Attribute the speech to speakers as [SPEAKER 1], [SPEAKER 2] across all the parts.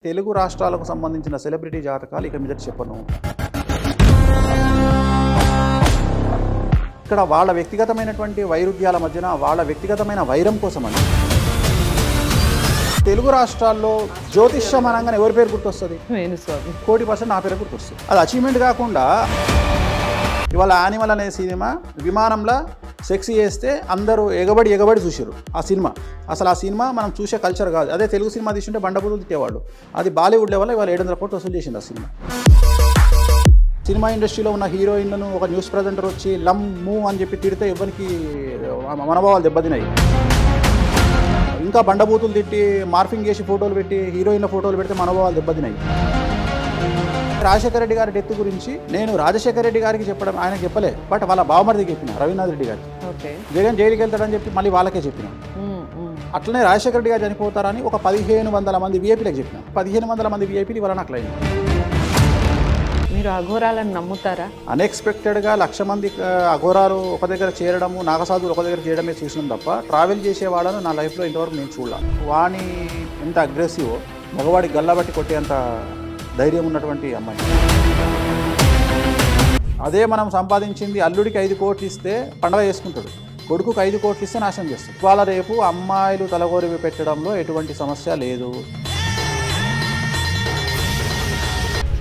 [SPEAKER 1] తెలుగు రాష్ట్రాలకు సంబంధించిన సెలబ్రిటీ జాతకాలు ఇక మీదట చెప్పను. ఇక్కడ వాళ్ళ వ్యక్తిగతమైనటువంటి వైరుధ్యాల మధ్యన వాళ్ళ వ్యక్తిగతమైన వైరం కోసమని తెలుగు రాష్ట్రాల్లో జ్యోతిష్యం అనగానే ఎవరి పేరు గుర్తొస్తుంది?
[SPEAKER 2] వేణుస్వామి.
[SPEAKER 1] 100% నా పేరు గుర్తొస్తుంది. అది అచీవ్మెంట్ కాకుండా ఇవాళ యానిమల్ అనే సినిమా విమానంలో సెక్స్ చేస్తే అందరూ ఎగబడి చూసారు ఆ సినిమా. అసలు ఆ సినిమా మనం చూసే కల్చర్ కాదు. అదే తెలుగు సినిమా తీసుంటే బండబూతులు తిట్టేవాళ్ళు. అది బాలీవుడ్ లెవెల్లో ఇవాళ 700 కోట్లు వసూలు చేసింది ఆ సినిమా. సినిమా ఇండస్ట్రీలో ఉన్న హీరోయిన్లను ఒక న్యూస్ ప్రజెంటర్ వచ్చి లమ్ము అని చెప్పి తిడితే ఎవరికి మనోభావాలు దెబ్బతినాయి. ఇంకా బండబూతులు తిట్టి మార్ఫింగ్ చేసి ఫోటోలు పెట్టి హీరోయిన్ల ఫోటోలు పెడితే మనోభావాలు దెబ్బతినాయి. రాజశేఖర రెడ్డి గారి డెత్ గురించి నేను రాజశేఖర రెడ్డి గారికి చెప్పడం ఆయనకు చెప్పలే, బట్ వాళ్ళ బావమరిదికి చెప్పిన రవీంద్రనాథ్ రెడ్డి గారికి. జగన్ జైలుకి వెళ్తాడని చెప్పి మళ్ళీ వాళ్ళకే చెప్పిన. అట్లనే రాజశేఖర రెడ్డి గారు చనిపోతారని ఒక 1500 మంది వీఐపీలకు చెప్పిన. 1500 మంది వీఐపీలు ఇవాళ నాకు లైన్.
[SPEAKER 2] మీరు అఘోరాలను నమ్ముతారా?
[SPEAKER 1] అన్ఎక్స్పెక్టెడ్గా 1,00,000 మంది అఘోరాలు ఒక దగ్గర చేరడము, నాగసాధువులు ఒక దగ్గర చేయడమే చూసినాం తప్ప ట్రావెల్ చేసే వాళ్ళను నా లైఫ్లో ఇంతవరకు నేను చూడాలి. వాణి ఎంత అగ్రెసివ్, మగవాడి గల్లబట్టి కొట్టేంత ధైర్యం ఉన్నటువంటి అమ్మాయి. అదే మనం సంపాదించింది అల్లుడికి 5 కోట్లు ఇస్తే పండగ చేసుకుంటాడు, కొడుకుకి 5 కోట్లు ఇస్తే నాశనం చేస్తాడు. ఇవాళ రేపు అమ్మాయిలు తలగోరి పెట్టడంలో ఎటువంటి సమస్య లేదు.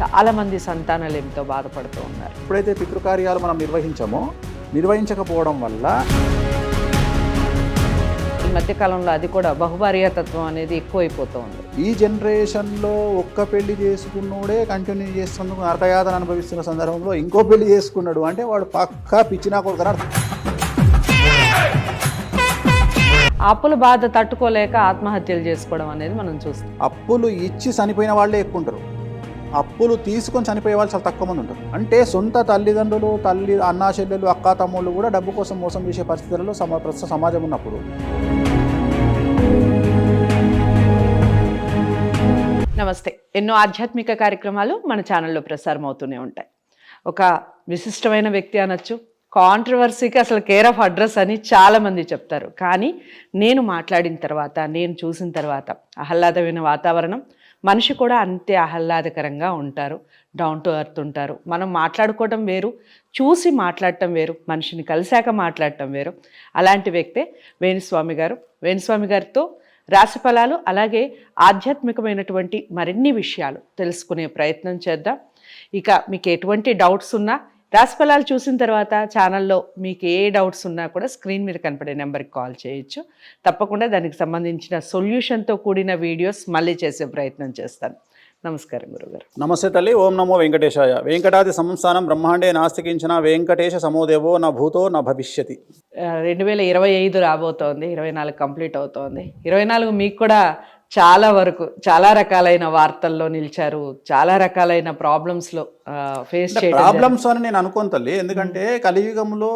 [SPEAKER 2] చాలా మంది సంతానలేమితో బాధపడుతూ ఉన్నారు.
[SPEAKER 1] ఎప్పుడైతే పితృకార్యాలు మనం నిర్వహించకపోవడం వల్ల
[SPEAKER 2] ఈ మధ్యకాలంలో అది కూడా బహుభార్యాతత్వం అనేది ఎక్కువైపోతూ ఉంది.
[SPEAKER 1] ఈ జనరేషన్లో ఒక్క పెళ్లి చేసుకున్నోడే కంటిన్యూ చేస్తున్నందుకు నరకయాతన అనుభవిస్తున్న సందర్భంలో ఇంకో పెళ్లి చేసుకున్నాడు అంటే వాడు పక్కా పిచ్చినా కొడుకున్నాడు.
[SPEAKER 2] అప్పుల బాధ తట్టుకోలేక ఆత్మహత్యలు చేసుకోవడం అనేది మనం చూస్తాం.
[SPEAKER 1] అప్పులు ఇచ్చి చనిపోయిన వాళ్ళే ఎక్కువ ఉంటారు, అప్పులు తీసుకొని చనిపోయే వాళ్ళు చాలా తక్కువ మంది ఉంటారు. అంటే సొంత తల్లిదండ్రులు, అన్నా చెల్లెలు, అక్కా తమ్ముళ్ళు కూడా డబ్బు కోసం మోసం చేసే పరిస్థితులలో ప్రస్తుత సమాజం ఉన్నప్పుడు
[SPEAKER 2] నమస్తే. ఎన్నో ఆధ్యాత్మిక కార్యక్రమాలు మన ఛానల్లో ప్రసారం అవుతూనే ఉంటాయి. ఒక విశిష్టమైన వ్యక్తి అనొచ్చు, కాంట్రవర్సీకి అసలు కేర్ ఆఫ్ అడ్రస్ అని చాలామంది చెప్తారు. కానీ నేను మాట్లాడిన తర్వాత, నేను చూసిన తర్వాత ఆహ్లాదమైన వాతావరణం, మనిషి కూడా అంతే ఆహ్లాదకరంగా ఉంటారు, డౌన్ టు ఎర్త్ ఉంటారు. మనం మాట్లాడుకోవటం వేరు, చూసి మాట్లాడటం వేరు, మనిషిని కలిశాక మాట్లాడటం వేరు. అలాంటి వ్యక్తే వేణుస్వామి గారు. వేణుస్వామి గారితో రాశిఫలాలు అలాగే ఆధ్యాత్మికమైనటువంటి మరిన్ని విషయాలు తెలుసుకునే ప్రయత్నం చేద్దాం. ఇక మీకు ఎటువంటి డౌట్స్ ఉన్నా రాశిఫలాలు చూసిన తర్వాత ఛానల్లో మీకు ఏ డౌట్స్ ఉన్నా కూడా స్క్రీన్ మీద కనపడే నెంబర్కి కాల్ చేయొచ్చు. తప్పకుండా దానికి సంబంధించిన సొల్యూషన్తో కూడిన వీడియోస్ మళ్ళీ చేసే ప్రయత్నం చేస్తాను. నమస్కారం గురుగారు.
[SPEAKER 1] నమస్తే తల్లి. ఓం నమో వెంకటేశాయ. వెంకటాది సంస్థానం బ్రహ్మాండే నాస్తికించిన వెంకటేశ సమోదేవో నా భూతో నా భవిష్యతి.
[SPEAKER 2] 2025 రాబోతోంది, 24 కంప్లీట్ అవుతోంది. 24 మీకు కూడా చాలా వరకు చాలా రకాలైన వార్తల్లో నిలిచారు, చాలా రకాలైన ప్రాబ్లమ్స్లో ఫేస్ చేయడం.
[SPEAKER 1] ప్రాబ్లమ్స్ అని నేను అనుకోను తల్లి, ఎందుకంటే కలియుగంలో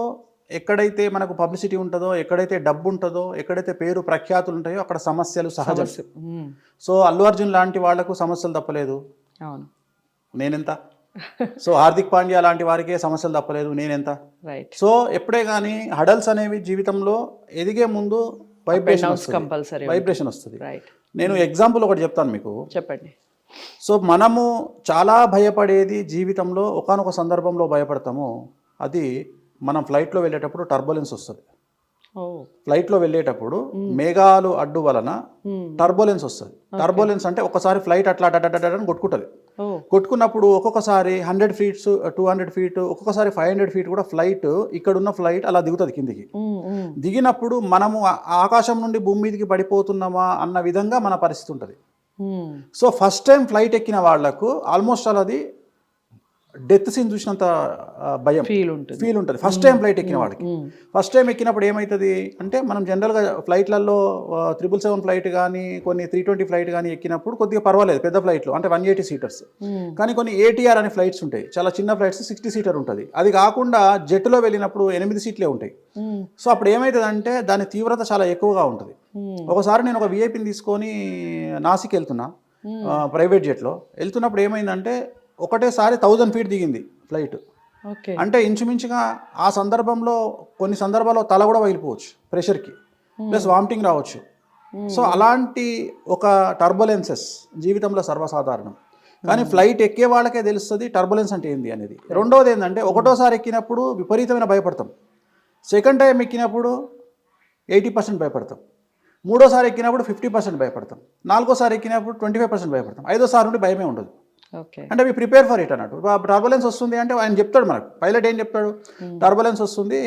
[SPEAKER 1] ఎక్కడైతే మనకు పబ్లిసిటీ ఉంటుందో, ఎక్కడైతే డబ్బు ఉంటుందో, ఎక్కడైతే పేరు ప్రఖ్యాతులు ఉంటాయో అక్కడ సమస్యలు సహజం. సో అల్లు అర్జున్ లాంటి వాళ్లకు సమస్యలు తప్పలేదు,
[SPEAKER 2] అవును,
[SPEAKER 1] నేనెంత. సో హార్దిక్ పాండ్యా లాంటి వారికే సమస్యలు తప్పలేదు, నేనెంత.
[SPEAKER 2] రైట్.
[SPEAKER 1] సో ఎప్పుడే కానీ హడల్స్ అనేవి జీవితంలో ఎదిగే ముందు వైబ్రేషన్ వస్తుంది.
[SPEAKER 2] రైట్.
[SPEAKER 1] నేను ఎగ్జాంపుల్ ఒకటి చెప్తాను మీకు,
[SPEAKER 2] చెప్పండి.
[SPEAKER 1] సో మనము చాలా భయపడేది జీవితంలో ఒకానొక సందర్భంలో భయపడతాము. అది మనం ఫ్లైట్లో వెళ్ళేటప్పుడు టర్బులెన్స్ వస్తుంది. ఫ్లైట్లో వెళ్ళేటప్పుడు మేఘాలు అడ్డు వలన టర్బులెన్స్ వస్తుంది. టర్బులెన్స్ అంటే ఒకసారి ఫ్లైట్ అట్లా అని కొట్టుకుంటుంది. కొట్టుకున్నప్పుడు ఒక్కొక్కసారి 100 feet 200 feet ఒక్కొక్కసారి 500 feet కూడా ఫ్లైట్, ఇక్కడున్న ఫ్లైట్ అలా దిగుతుంది కిందికి. దిగినప్పుడు మనము ఆకాశం నుండి భూమి మీదకి పడిపోతున్నామా అన్న విధంగా మన పరిస్థితి ఉంటుంది. సో ఫస్ట్ టైం ఫ్లైట్ ఎక్కిన వాళ్లకు ఆల్మోస్ట్ అలా అది డెత్ సీన్ చూసినంత భయం ఫీల్ ఉంటుంది ఫస్ట్ టైం ఫ్లైట్ ఎక్కిన వాడికి. ఫస్ట్ టైం ఎక్కినప్పుడు ఏమవుతుంది అంటే, మనం జనరల్గా ఫ్లైట్లలో 777 ఫ్లైట్ కానీ కొన్ని 320 ఫ్లైట్ కానీ ఎక్కినప్పుడు కొద్దిగా పర్వాలేదు పెద్ద ఫ్లైట్లు, అంటే 180 seaters. కానీ కొన్ని ATR అనే ఫ్లైట్స్ ఉంటాయి, చాలా చిన్న ఫ్లైట్స్ 60 seater ఉంటుంది. అది కాకుండా జెట్లో వెళ్ళినప్పుడు 8 seats ఉంటాయి. సో అప్పుడు ఏమవుతుంది అంటే దాని తీవ్రత చాలా ఎక్కువగా ఉంటుంది. ఒకసారి నేను ఒక విఐపిని తీసుకొని నాసిక్ వెళ్తున్నా, ప్రైవేట్ జెట్లో వెళ్తున్నప్పుడు ఏమైందంటే ఒకటేసారి 1000 feet దిగింది ఫ్లైట్. అంటే ఇంచుమించుగా ఆ సందర్భంలో కొన్ని సందర్భాల్లో తల కూడా పగిలిపోవచ్చు ప్రెషర్కి, ప్లస్ వామిటింగ్ రావచ్చు. సో అలాంటి ఒక టర్బులెన్సెస్ జీవితంలో సర్వసాధారణం. కానీ ఫ్లైట్ ఎక్కే వాళ్ళకే తెలుస్తుంది టర్బులెన్స్ అంటే ఏంది అనేది. రెండవది ఏంటంటే ఒకటోసారి ఎక్కినప్పుడు విపరీతమైన భయపడతాం, సెకండ్ టైం ఎక్కినప్పుడు 80% భయపడతాం, మూడోసారి ఎక్కినప్పుడు 50% భయపడతాం, నాలుగోసారి ఎక్కినప్పుడు 25% భయపడతాం, ఐదోసారి నుండి భయమే ఉండదు.
[SPEAKER 2] ఓకే.
[SPEAKER 1] అంటే అవి ప్రిపేర్ ఫర్ ఇట్ అన్నట్టు. టర్బులెన్స్ వస్తుంది అంటే ఆయన చెప్తాడు మనకు, పైలట్ ఏం చెప్తాడు, టర్బులెన్స్ వస్తుంది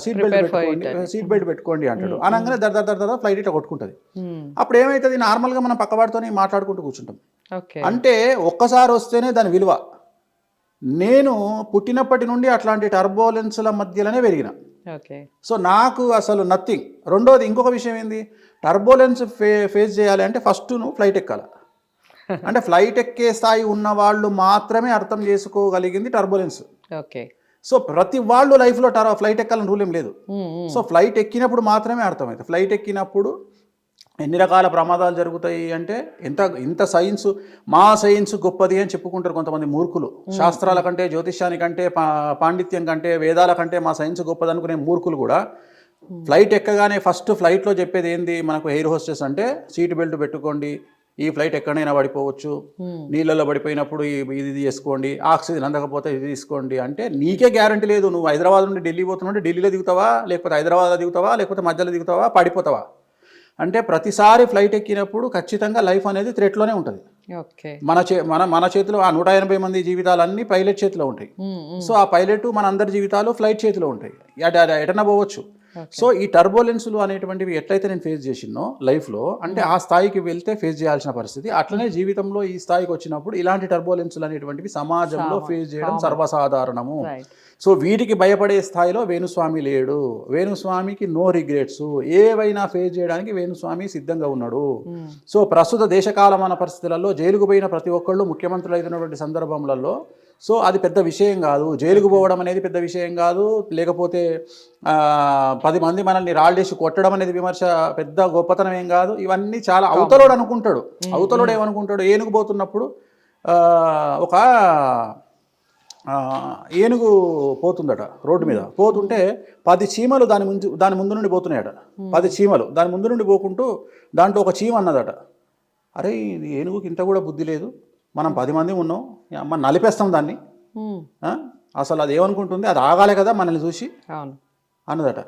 [SPEAKER 1] సీట్ బెల్ట్ పెట్టుకోండి అంటాడు. అనగానే దర్ ఫ్లైట్ ఇట్లా కొట్టుకుంటుంది. అప్పుడు ఏమవుతుంది, నార్మల్గా మనం పక్కవాడితో మాట్లాడుకుంటూ కూర్చుంటాం. అంటే ఒక్కసారి వస్తేనే దాని విలువ. నేను పుట్టినప్పటి నుండి అట్లాంటి టర్బులెన్స్ల మధ్యలోనే పెరిగిన. సో నాకు అసలు నథింగ్. రెండోది ఇంకొక విషయం ఏంది, టర్బులెన్స్ ఫేస్ చేయాలి అంటే ఫస్ట్ నువ్వు ఫ్లైట్ ఎక్కాలి. అంటే ఫ్లైట్ ఎక్కే స్థాయి ఉన్న వాళ్ళు మాత్రమే అర్థం చేసుకోగలిగింది టర్బులెన్స్.
[SPEAKER 2] ఓకే.
[SPEAKER 1] సో ప్రతి వాళ్ళు లైఫ్లో ఫ్లైట్ ఎక్కాలని రూల్ ఏం లేదు. సో ఫ్లైట్ ఎక్కినప్పుడు మాత్రమే అర్థమవుతుంది. ఫ్లైట్ ఎక్కినప్పుడు ఎన్ని రకాల ప్రమాదాలు జరుగుతాయి అంటే ఇంత సైన్స్ గొప్పది అని చెప్పుకుంటారు కొంతమంది మూర్ఖులు. శాస్త్రాల కంటే, జ్యోతిష్యానికంటే, పాండిత్యం కంటే, వేదాల కంటే మా సైన్స్ గొప్పది అనుకునే మూర్ఖులు కూడా ఫ్లైట్ ఎక్కగానే ఫస్ట్ ఫ్లైట్లో చెప్పేది ఏంది మనకు, ఎయిర్ హోస్టెస్ అంటే సీట్ బెల్ట్ పెట్టుకోండి, ఈ ఫ్లైట్ ఎక్కడైనా పడిపోవచ్చు, నీళ్ళల్లో పడిపోయినప్పుడు ఇది చేసుకోండి, ఆక్సిజన్ అందకపోతే ఇది తీసుకోండి. అంటే నీకే గ్యారంటీ లేదు, నువ్వు హైదరాబాద్ నుండి ఢిల్లీ పోతున్నట్టు ఢిల్లీలో దిగుతావా, లేకపోతే హైదరాబాద్లో దిగుతావా, లేకపోతే మధ్యలో దిగుతావా, పడిపోతావా. అంటే ప్రతిసారి ఫ్లైట్ ఎక్కినప్పుడు ఖచ్చితంగా లైఫ్ అనేది థ్రెట్లోనే ఉంటుంది. మన చేతిలో ఆ 180 మంది జీవితాలన్నీ పైలట్ చేతిలో ఉంటాయి. సో ఆ పైలట్ మన అందరి జీవితాలు ఫ్లైట్ చేతిలో ఉంటాయి, ఎటన్నా పోవచ్చు. సో ఈ టర్బులెన్స్లు అనేటువంటివి ఎట్లయితే నేను ఫేస్ చేసినో లైఫ్లో, అంటే ఆ స్థాయికి వెళ్తే ఫేస్ చేయాల్సిన పరిస్థితి. అట్లనే జీవితంలో ఈ స్థాయికి వచ్చినప్పుడు ఇలాంటి టర్బులెన్స్లు అనేటువంటివి సమాజంలో ఫేస్ చేయడం సర్వసాధారణము. సో వీటికి భయపడే స్థాయిలో వేణుస్వామి లేడు. వేణుస్వామికి నో రిగ్రెట్స్, ఏవైనా ఫేస్ చేయడానికి వేణుస్వామి సిద్ధంగా ఉన్నాడు. సో ప్రస్తుత దేశకాలమాన పరిస్థితులలో జైలుకు పోయిన ప్రతి ఒక్కళ్ళు ముఖ్యమంత్రులు అయినటువంటి సందర్భంలో సో అది పెద్ద విషయం కాదు. జైలుకు పోవడం అనేది పెద్ద విషయం కాదు, లేకపోతే 10 మంది మనల్ని రాళ్ళేసి కొట్టడం అనేది విమర్శ పెద్ద గొప్పతనం ఏం కాదు. ఇవన్నీ చాలా అవతలోడు అనుకుంటాడు. అవతలోడు ఏమనుకుంటాడు, ఏనుగు పోతున్నప్పుడు ఒక ఏనుగు పోతుందట రోడ్డు మీద, పోతుంటే 10 చీమలు దాని ముందు నుండి పోతున్నాయట. 10 చీమలు దాని ముందు నుండి పోకుంటూ దాంట్లో ఒక చీమ అన్నదట, అరే ఇది ఏనుగుకి ఇంత కూడా బుద్ధి లేదు, మనం 10 మంది ఉన్నాం, మనం నలిపేస్తాం దాన్ని, అసలు అది ఏమనుకుంటుంది, అది ఆగాలి కదా మనల్ని చూసి అన్నదట.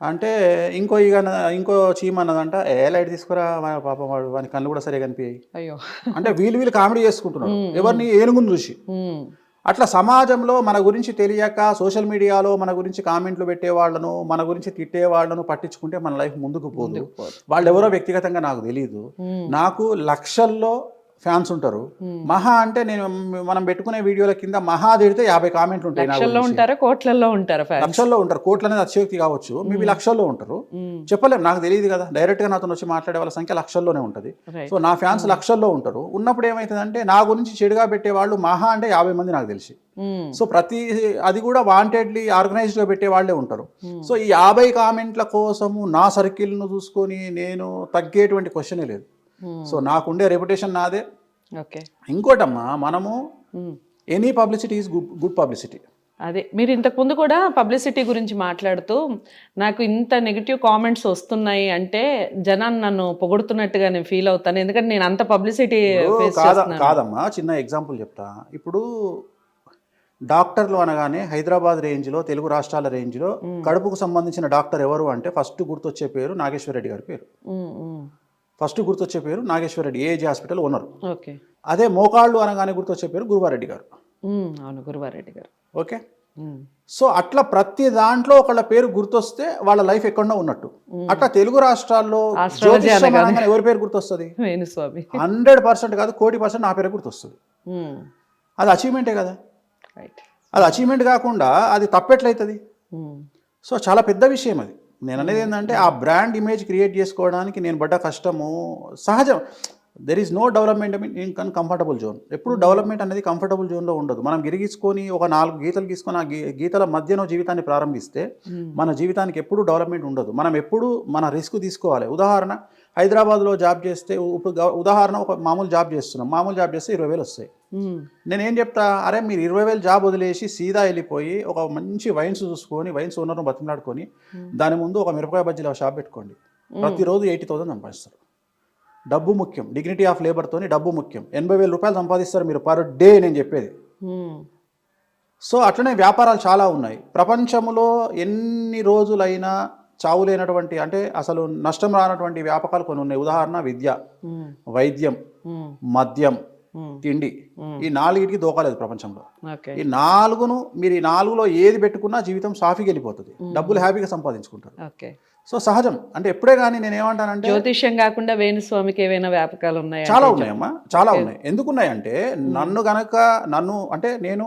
[SPEAKER 1] అంటే ఇంకో చీమ అన్నదంట, లైట్ తీసుకురా పాపం, వాడి కళ్ళు కూడా సరిగా కనిపించాయి. అంటే వీళ్ళు కామెడీ చేసుకుంటున్నారు ఎవరిని, ఏనుగుని చూసి. అట్లా సమాజంలో మన గురించి తెలియక సోషల్ మీడియాలో మన గురించి కామెంట్లు పెట్టే వాళ్ళను, మన గురించి తిట్టే వాళ్ళను పట్టించుకుంటే మన లైఫ్ ముందుకు పోదు. వాళ్ళు ఎవరో వ్యక్తిగతంగా నాకు తెలియదు. నాకు లక్షల్లో ఫ్యాన్స్ ఉంటారు. మహా అంటే మనం పెట్టుకునే వీడియోల కింద మహా తిడితే 50 కామెంట్లు ఉంటాయి.
[SPEAKER 2] లక్షల్లో ఉంటారు,
[SPEAKER 1] కోట్ల అనేది అతిశయోక్తి కావచ్చు, మేబీ లక్షల్లో ఉంటారు, చెప్పలేం, నాకు తెలియదు కదా. డైరెక్ట్ గా నాతో వచ్చి మాట్లాడే వాళ్ళ సంఖ్య లక్షల్లోనే ఉంటుంది. సో నా ఫ్యాన్స్ లక్షల్లో ఉంటారు. ఉన్నప్పుడు ఏమవుతుందంటే నా గురించి చెడుగా పెట్టే వాళ్ళు మహా అంటే 50 మంది నాకు తెలిసి. సో అది కూడా వాంటెడ్లీ ఆర్గనైజ్డ్గా పెట్టే వాళ్ళే ఉంటారు. సో ఈ 50 కామెంట్ల కోసము నా సర్కిల్ను చూసుకొని నేను తగ్గేటువంటి క్వశ్చనే లేదు. సో నాకుండే రెప్యుటేషన్ నాదే. ఇంకోటమ్మా, మనము any publicity is good publicity.
[SPEAKER 2] అదే మీరు ఇంతకుముందు కూడా పబ్లిసిటీ గురించి మాట్లాడుతూ, నాకు ఇంత నెగిటివ్ కామెంట్స్ వస్తున్నాయి అంటే జనాన్ని నన్ను పొగుడుతున్నట్టుగా నేను ఫీల్ అవుతాను, ఎందుకంటే నేను అంత పబ్లిసిటీ
[SPEAKER 1] కాదమ్మా. చిన్న ఎగ్జాంపుల్ చెప్తా. ఇప్పుడు డాక్టర్లు అనగానే హైదరాబాద్ రేంజ్లో, తెలుగు రాష్ట్రాల రేంజ్లో కడుపుకు సంబంధించిన డాక్టర్ ఎవరు అంటే ఫస్ట్ గుర్తొచ్చే పేరు నాగేశ్వర రెడ్డి గారి పేరు. ఫస్ట్ గుర్తొచ్చే పేరు Nageswara Reddy, AG hospital owner. అదే మోకాళ్ళు అనగానే గుర్తొచ్చే పేరు గురువారెడ్డి గారు. ఓకే. సో అట్లా ప్రతి దాంట్లో ఒకళ్ళ పేరు గుర్తొస్తే వాళ్ళ లైఫ్ ఎక్కడో ఉన్నట్టు. అట్లా తెలుగు రాష్ట్రాల్లో ఎవరి పేరు గుర్తొస్తుంది? 100% కాదు, 1,000,000% నా పేరు గుర్తొస్తుంది. అది అచీవ్మెంటే కదా. అది అచీవ్మెంట్ కాకుండా అది తప్పెట్లయితుంది. సో చాలా పెద్ద విషయం అది. నేను అనేది ఏంటంటే ఆ బ్రాండ్ ఇమేజ్ క్రియేట్ చేసుకోవడానికి నేను పడ్డ కష్టము సహజం. There is no development in comfortable zone. ఎప్పుడు డెవలప్మెంట్ అనేది కంఫర్టబుల్ జోన్లో ఉండదు. మనం గిరిగీసుకొని ఒక 4 గీతలు గీసుకొని ఆ గీతల మధ్యలో జీవితాన్ని ప్రారంభిస్తే మన జీవితానికి ఎప్పుడు డెవలప్మెంట్ ఉండదు. మనం ఎప్పుడు మన రిస్క్ తీసుకోవాలి. ఉదాహరణ, హైదరాబాద్లో జాబ్ చేస్తే, ఉదాహరణ ఒక మామూలు జాబ్ చేస్తున్నాం, మామూలు జాబ్ చేస్తే 20,000 వస్తాయి. నేనేం చెప్తా, అరే మీరు 20,000 జాబ్ వదిలేసి సీదా వెళ్ళిపోయి ఒక మంచి వైన్స్ చూసుకొని, వైన్స్ ఓనర్ను బతిమలాడుకొని దాని ముందు ఒక మిరపకాయ బజ్జీల షాప్ పెట్టుకోండి. ప్రతిరోజు 80,000 సంపాదిస్తారు. డబ్బు ముఖ్యం, డిగ్నిటీ ఆఫ్ లేబర్తోని డబ్బు ముఖ్యం. 80,000 రూపాయలు సంపాదిస్తారు మీరు పర్ డే, నేను చెప్పేది. సో అట్లనే వ్యాపారాలు చాలా ఉన్నాయి. ప్రపంచంలో ఎన్ని రోజులైనా చావు లేనటువంటి, అంటే అసలు నష్టం రానటువంటి వ్యాపకాలు కొన్ని ఉన్నాయి. ఉదాహరణ విద్య, వైద్యం, మద్యం, తిండి. ఈ 4కి దోకాలేదు ప్రపంచంలో. ఈ 4ను మీరు ఈ 4లో ఏది పెట్టుకున్నా జీవితం సాఫీకి వెళ్ళిపోతుంది, డబ్బులు హ్యాపీగా సంపాదించుకుంటారు. సో సహజం. అంటే ఎప్పుడే కానీ నేను ఏమంటానంటే,
[SPEAKER 2] జ్యోతిష్యం కాకుండా వేణుస్వామికి ఏవైనా వ్యాపకాలు ఉన్నాయా?
[SPEAKER 1] చాలా ఉన్నాయమ్మా, చాలా ఉన్నాయి. ఎందుకున్నాయంటే నన్ను అంటే నేను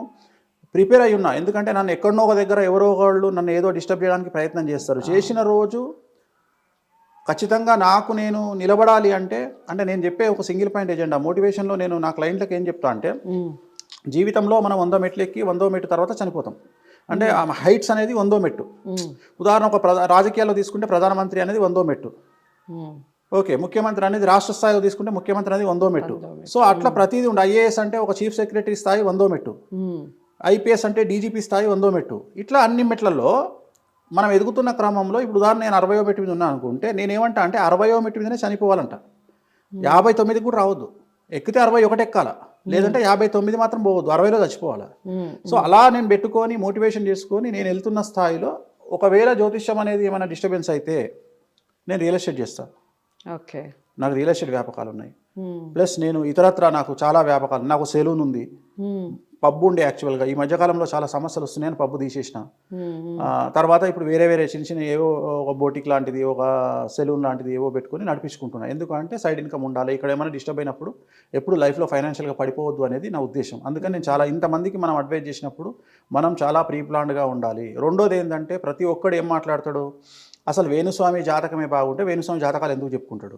[SPEAKER 1] ప్రిపేర్ అయ్యి ఉన్నా. ఎందుకంటే నన్ను ఎక్కడనో ఒక దగ్గర ఎవరో ఒకళ్ళు నన్ను ఏదో డిస్టర్బ్ చేయడానికి ప్రయత్నం చేస్తారు. చేసిన రోజు ఖచ్చితంగా నాకు నేను నిలబడాలి అంటే నేను చెప్పే ఒక సింగిల్ పాయింట్ ఎజెండా మోటివేషన్లో నేను నా క్లయింట్లకు ఏం చెప్తా అంటే, జీవితంలో మనం 100 మెట్లు ఎక్కి 100వ మెట్టు తర్వాత చనిపోతాం. అంటే హైట్స్ అనేది 100వ మెట్టు. ఉదాహరణ ఒక రాజకీయాల్లో తీసుకుంటే ప్రధానమంత్రి అనేది 100వ మెట్టు. ఓకే, ముఖ్యమంత్రి అనేది రాష్ట్ర స్థాయిలో తీసుకుంటే ముఖ్యమంత్రి అనేది 100వ మెట్టు. సో అట్లా ప్రతిదీ ఉండే. ఐఏఎస్ అంటే ఒక చీఫ్ సెక్రటరీ స్థాయి 100వ మెట్టు, ఐపీఎస్ అంటే డీజీపీ స్థాయి 100వ మెట్టు. ఇట్లా అన్ని మెట్లలో మనం ఎదుగుతున్న క్రమంలో, ఇప్పుడు ఉదాహరణ నేను 60వ మెట్టు మీద ఉన్నాను అనుకుంటే, నేనేమంటా అంటే 60వ మెట్టు మీదనే చనిపోవాలంట. 59కి కూడా రావద్దు. ఎక్కితే 61 ఎక్కాల, లేదంటే 59 మాత్రం పోవద్దు, 60లో చచ్చిపోవాలి. సో అలా నేను పెట్టుకొని మోటివేషన్ చేసుకొని నేను వెళ్తున్న స్థాయిలో, ఒకవేళ జ్యోతిష్యం అనేది ఏమైనా డిస్టర్బెన్స్ అయితే నేను రియల్ ఎస్టేట్ చేస్తాను.
[SPEAKER 2] ఓకే,
[SPEAKER 1] నాకు రియల్ ఎస్టేట్ వ్యాపకాలు ఉన్నాయి. ప్లస్ నేను ఇతరత్ర నాకు చాలా వ్యాపకాలు. నాకు సెలూన్ ఉంది, పబ్బు ఉండే. యాక్చువల్గా ఈ మధ్యకాలంలో చాలా సమస్యలు వస్తున్నాయని పబ్బు తీసేసిన. తర్వాత ఇప్పుడు వేరే చిన్న చిన్న ఏవో ఒక బోటిక్ లాంటిది, ఒక సెలూన్ లాంటిది ఏవో పెట్టుకుని నడిపించుకుంటున్నాను. ఎందుకంటే సైడ్ ఇన్కమ్ ఉండాలి. ఇక్కడ ఏమైనా డిస్టర్బ్ అయినప్పుడు ఎప్పుడు లైఫ్లో ఫైనాన్షియల్గా పడిపోవద్దు అనేది నా ఉద్దేశం. అందుకని నేను చాలా ఇంతమందికి మనం అడ్వైజ్ చేసినప్పుడు మనం చాలా ప్రీ ప్లాన్డ్గా ఉండాలి. రెండోది ఏంటంటే, ప్రతి ఒక్కడు ఏం మాట్లాడతాడు, అసలు వేణుస్వామి జాతకమే బాగుంటే వేణుస్వామి జాతకాలు ఎందుకు చెప్పుకుంటాడు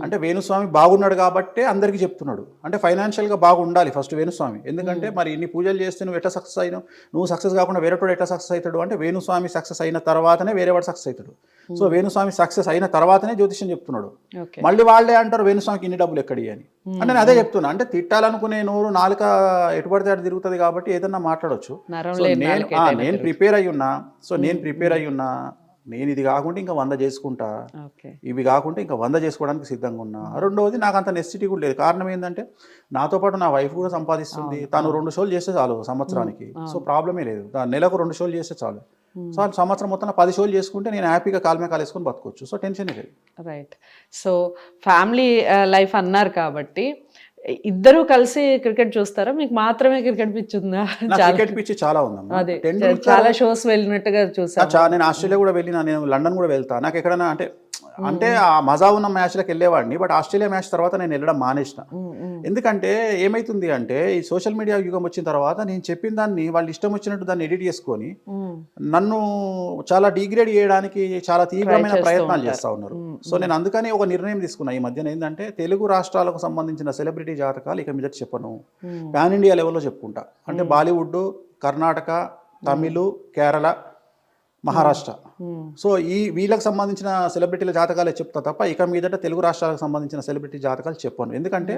[SPEAKER 1] అంటే, వేణుస్వామి బాగున్నాడు కాబట్టే అందరికీ చెప్తున్నాడు. అంటే ఫైనాన్షియల్గా బాగుండాలి ఫస్ట్ వేణుస్వామి. ఎందుకంటే మరి ఇన్ని పూజలు చేస్తే నువ్వు ఎట్లా సక్సెస్ అయినావు, నువ్వు సక్సెస్ కాకుండా వేరేటోడు ఎట్లా సక్సెస్ అవుతాడు అంటే, వేణుస్వామి సక్సెస్ అయిన తర్వాతనే వేరేవాడు సక్సెస్ అవుతాడు. సో వేణుస్వామి సక్సెస్ అయిన తర్వాతనే జ్యోతిష్యం చెప్తున్నాడు. మళ్ళీ వాళ్ళే అంటారు వేణుస్వామికి ఇన్ని డబ్బులు ఎక్కడి అని. అంటే నేను అదే చెప్తున్నా. అంటే తిట్టాలనుకునే నోరు నాలుక ఎటుపడితే అటు తిరుగుతుంది కాబట్టి ఏదన్నా మాట్లాడవచ్చు. నేను ప్రిపేర్ అయ్యి ఉన్నా. సో నేను ప్రిపేర్ అయ్యి ఉన్నా. నేను ఇది కాకుండా ఇంకా 100 చేసుకుంటా, ఇవి కాకుండా ఇంకా 100 చేసుకోవడానికి సిద్ధంగా ఉన్నా. రెండవది, నాకు అంత నెసిటీ కూడా లేదు. కారణం ఏంటంటే, నాతో పాటు నా వైఫ్ కూడా సంపాదిస్తుంది. తను 2 షోలు చేస్తే చాలు సంవత్సరానికి. సో ప్రాబ్లమే లేదు. నెలకు 2 షోలు చేస్తే చాలు. సో సంవత్సరం మొత్తం 10 షోలు చేసుకుంటే నేను హ్యాపీగా కాలు వేసుకొని బతకొచ్చు. సో టెన్షన్ లేదు.
[SPEAKER 2] రైట్. సో ఫ్యామిలీ లైఫ్ అన్నారు కాబట్టి, ఇద్దరు కలిసి క్రికెట్ చూస్తారా? మీకు మాత్రమే క్రికెట్ పిచ్చి ఉందా?
[SPEAKER 1] క్రికెట్ పిచ్చి చాలా ఉందమ్మా.
[SPEAKER 2] అదే చాలా షోస్ వెళ్ళినట్టుగా చూసా.
[SPEAKER 1] నేను ఆస్ట్రేలియా కూడా వెళ్ళినా, నేను లండన్ కూడా వెళ్తా. నాకు ఎక్కడైనా అంటే ఆ మజా ఉన్న మ్యాచ్లకు వెళ్ళేవాడిని. బట్ ఆస్ట్రేలియా మ్యాచ్ తర్వాత నేను వెళ్ళడం మానేసిన. ఎందుకంటే ఏమైతుంది అంటే, ఈ సోషల్ మీడియా యుగం వచ్చిన తర్వాత నేను చెప్పిన దాన్ని వాళ్ళు ఇష్టం వచ్చినట్టు దాన్ని ఎడిట్ చేసుకొని నన్ను చాలా డిగ్రేడ్ చేయడానికి చాలా తీవ్రమైన ప్రయత్నాలు చేస్తూ ఉన్నారు. సో నేను అందుకని ఒక నిర్ణయం తీసుకున్నా ఈ మధ్యన. ఏంటంటే, తెలుగు రాష్ట్రాలకు సంబంధించిన సెలబ్రిటీ జాతకాలు ఇక మీద చెప్పను, పాన్ ఇండియా లెవెల్లో చెప్పుకుంటా. అంటే బాలీవుడ్, కర్ణాటక, తమిళ్, కేరళ, మహారాష్ట్ర. సో వీళ్ళకి సంబంధించిన సెలబ్రిటీల జాతకాలే చెప్తా తప్ప ఇక మీదట తెలుగు రాష్ట్రాలకు సంబంధించిన సెలబ్రిటీ జాతకాలు చెప్పను. ఎందుకంటే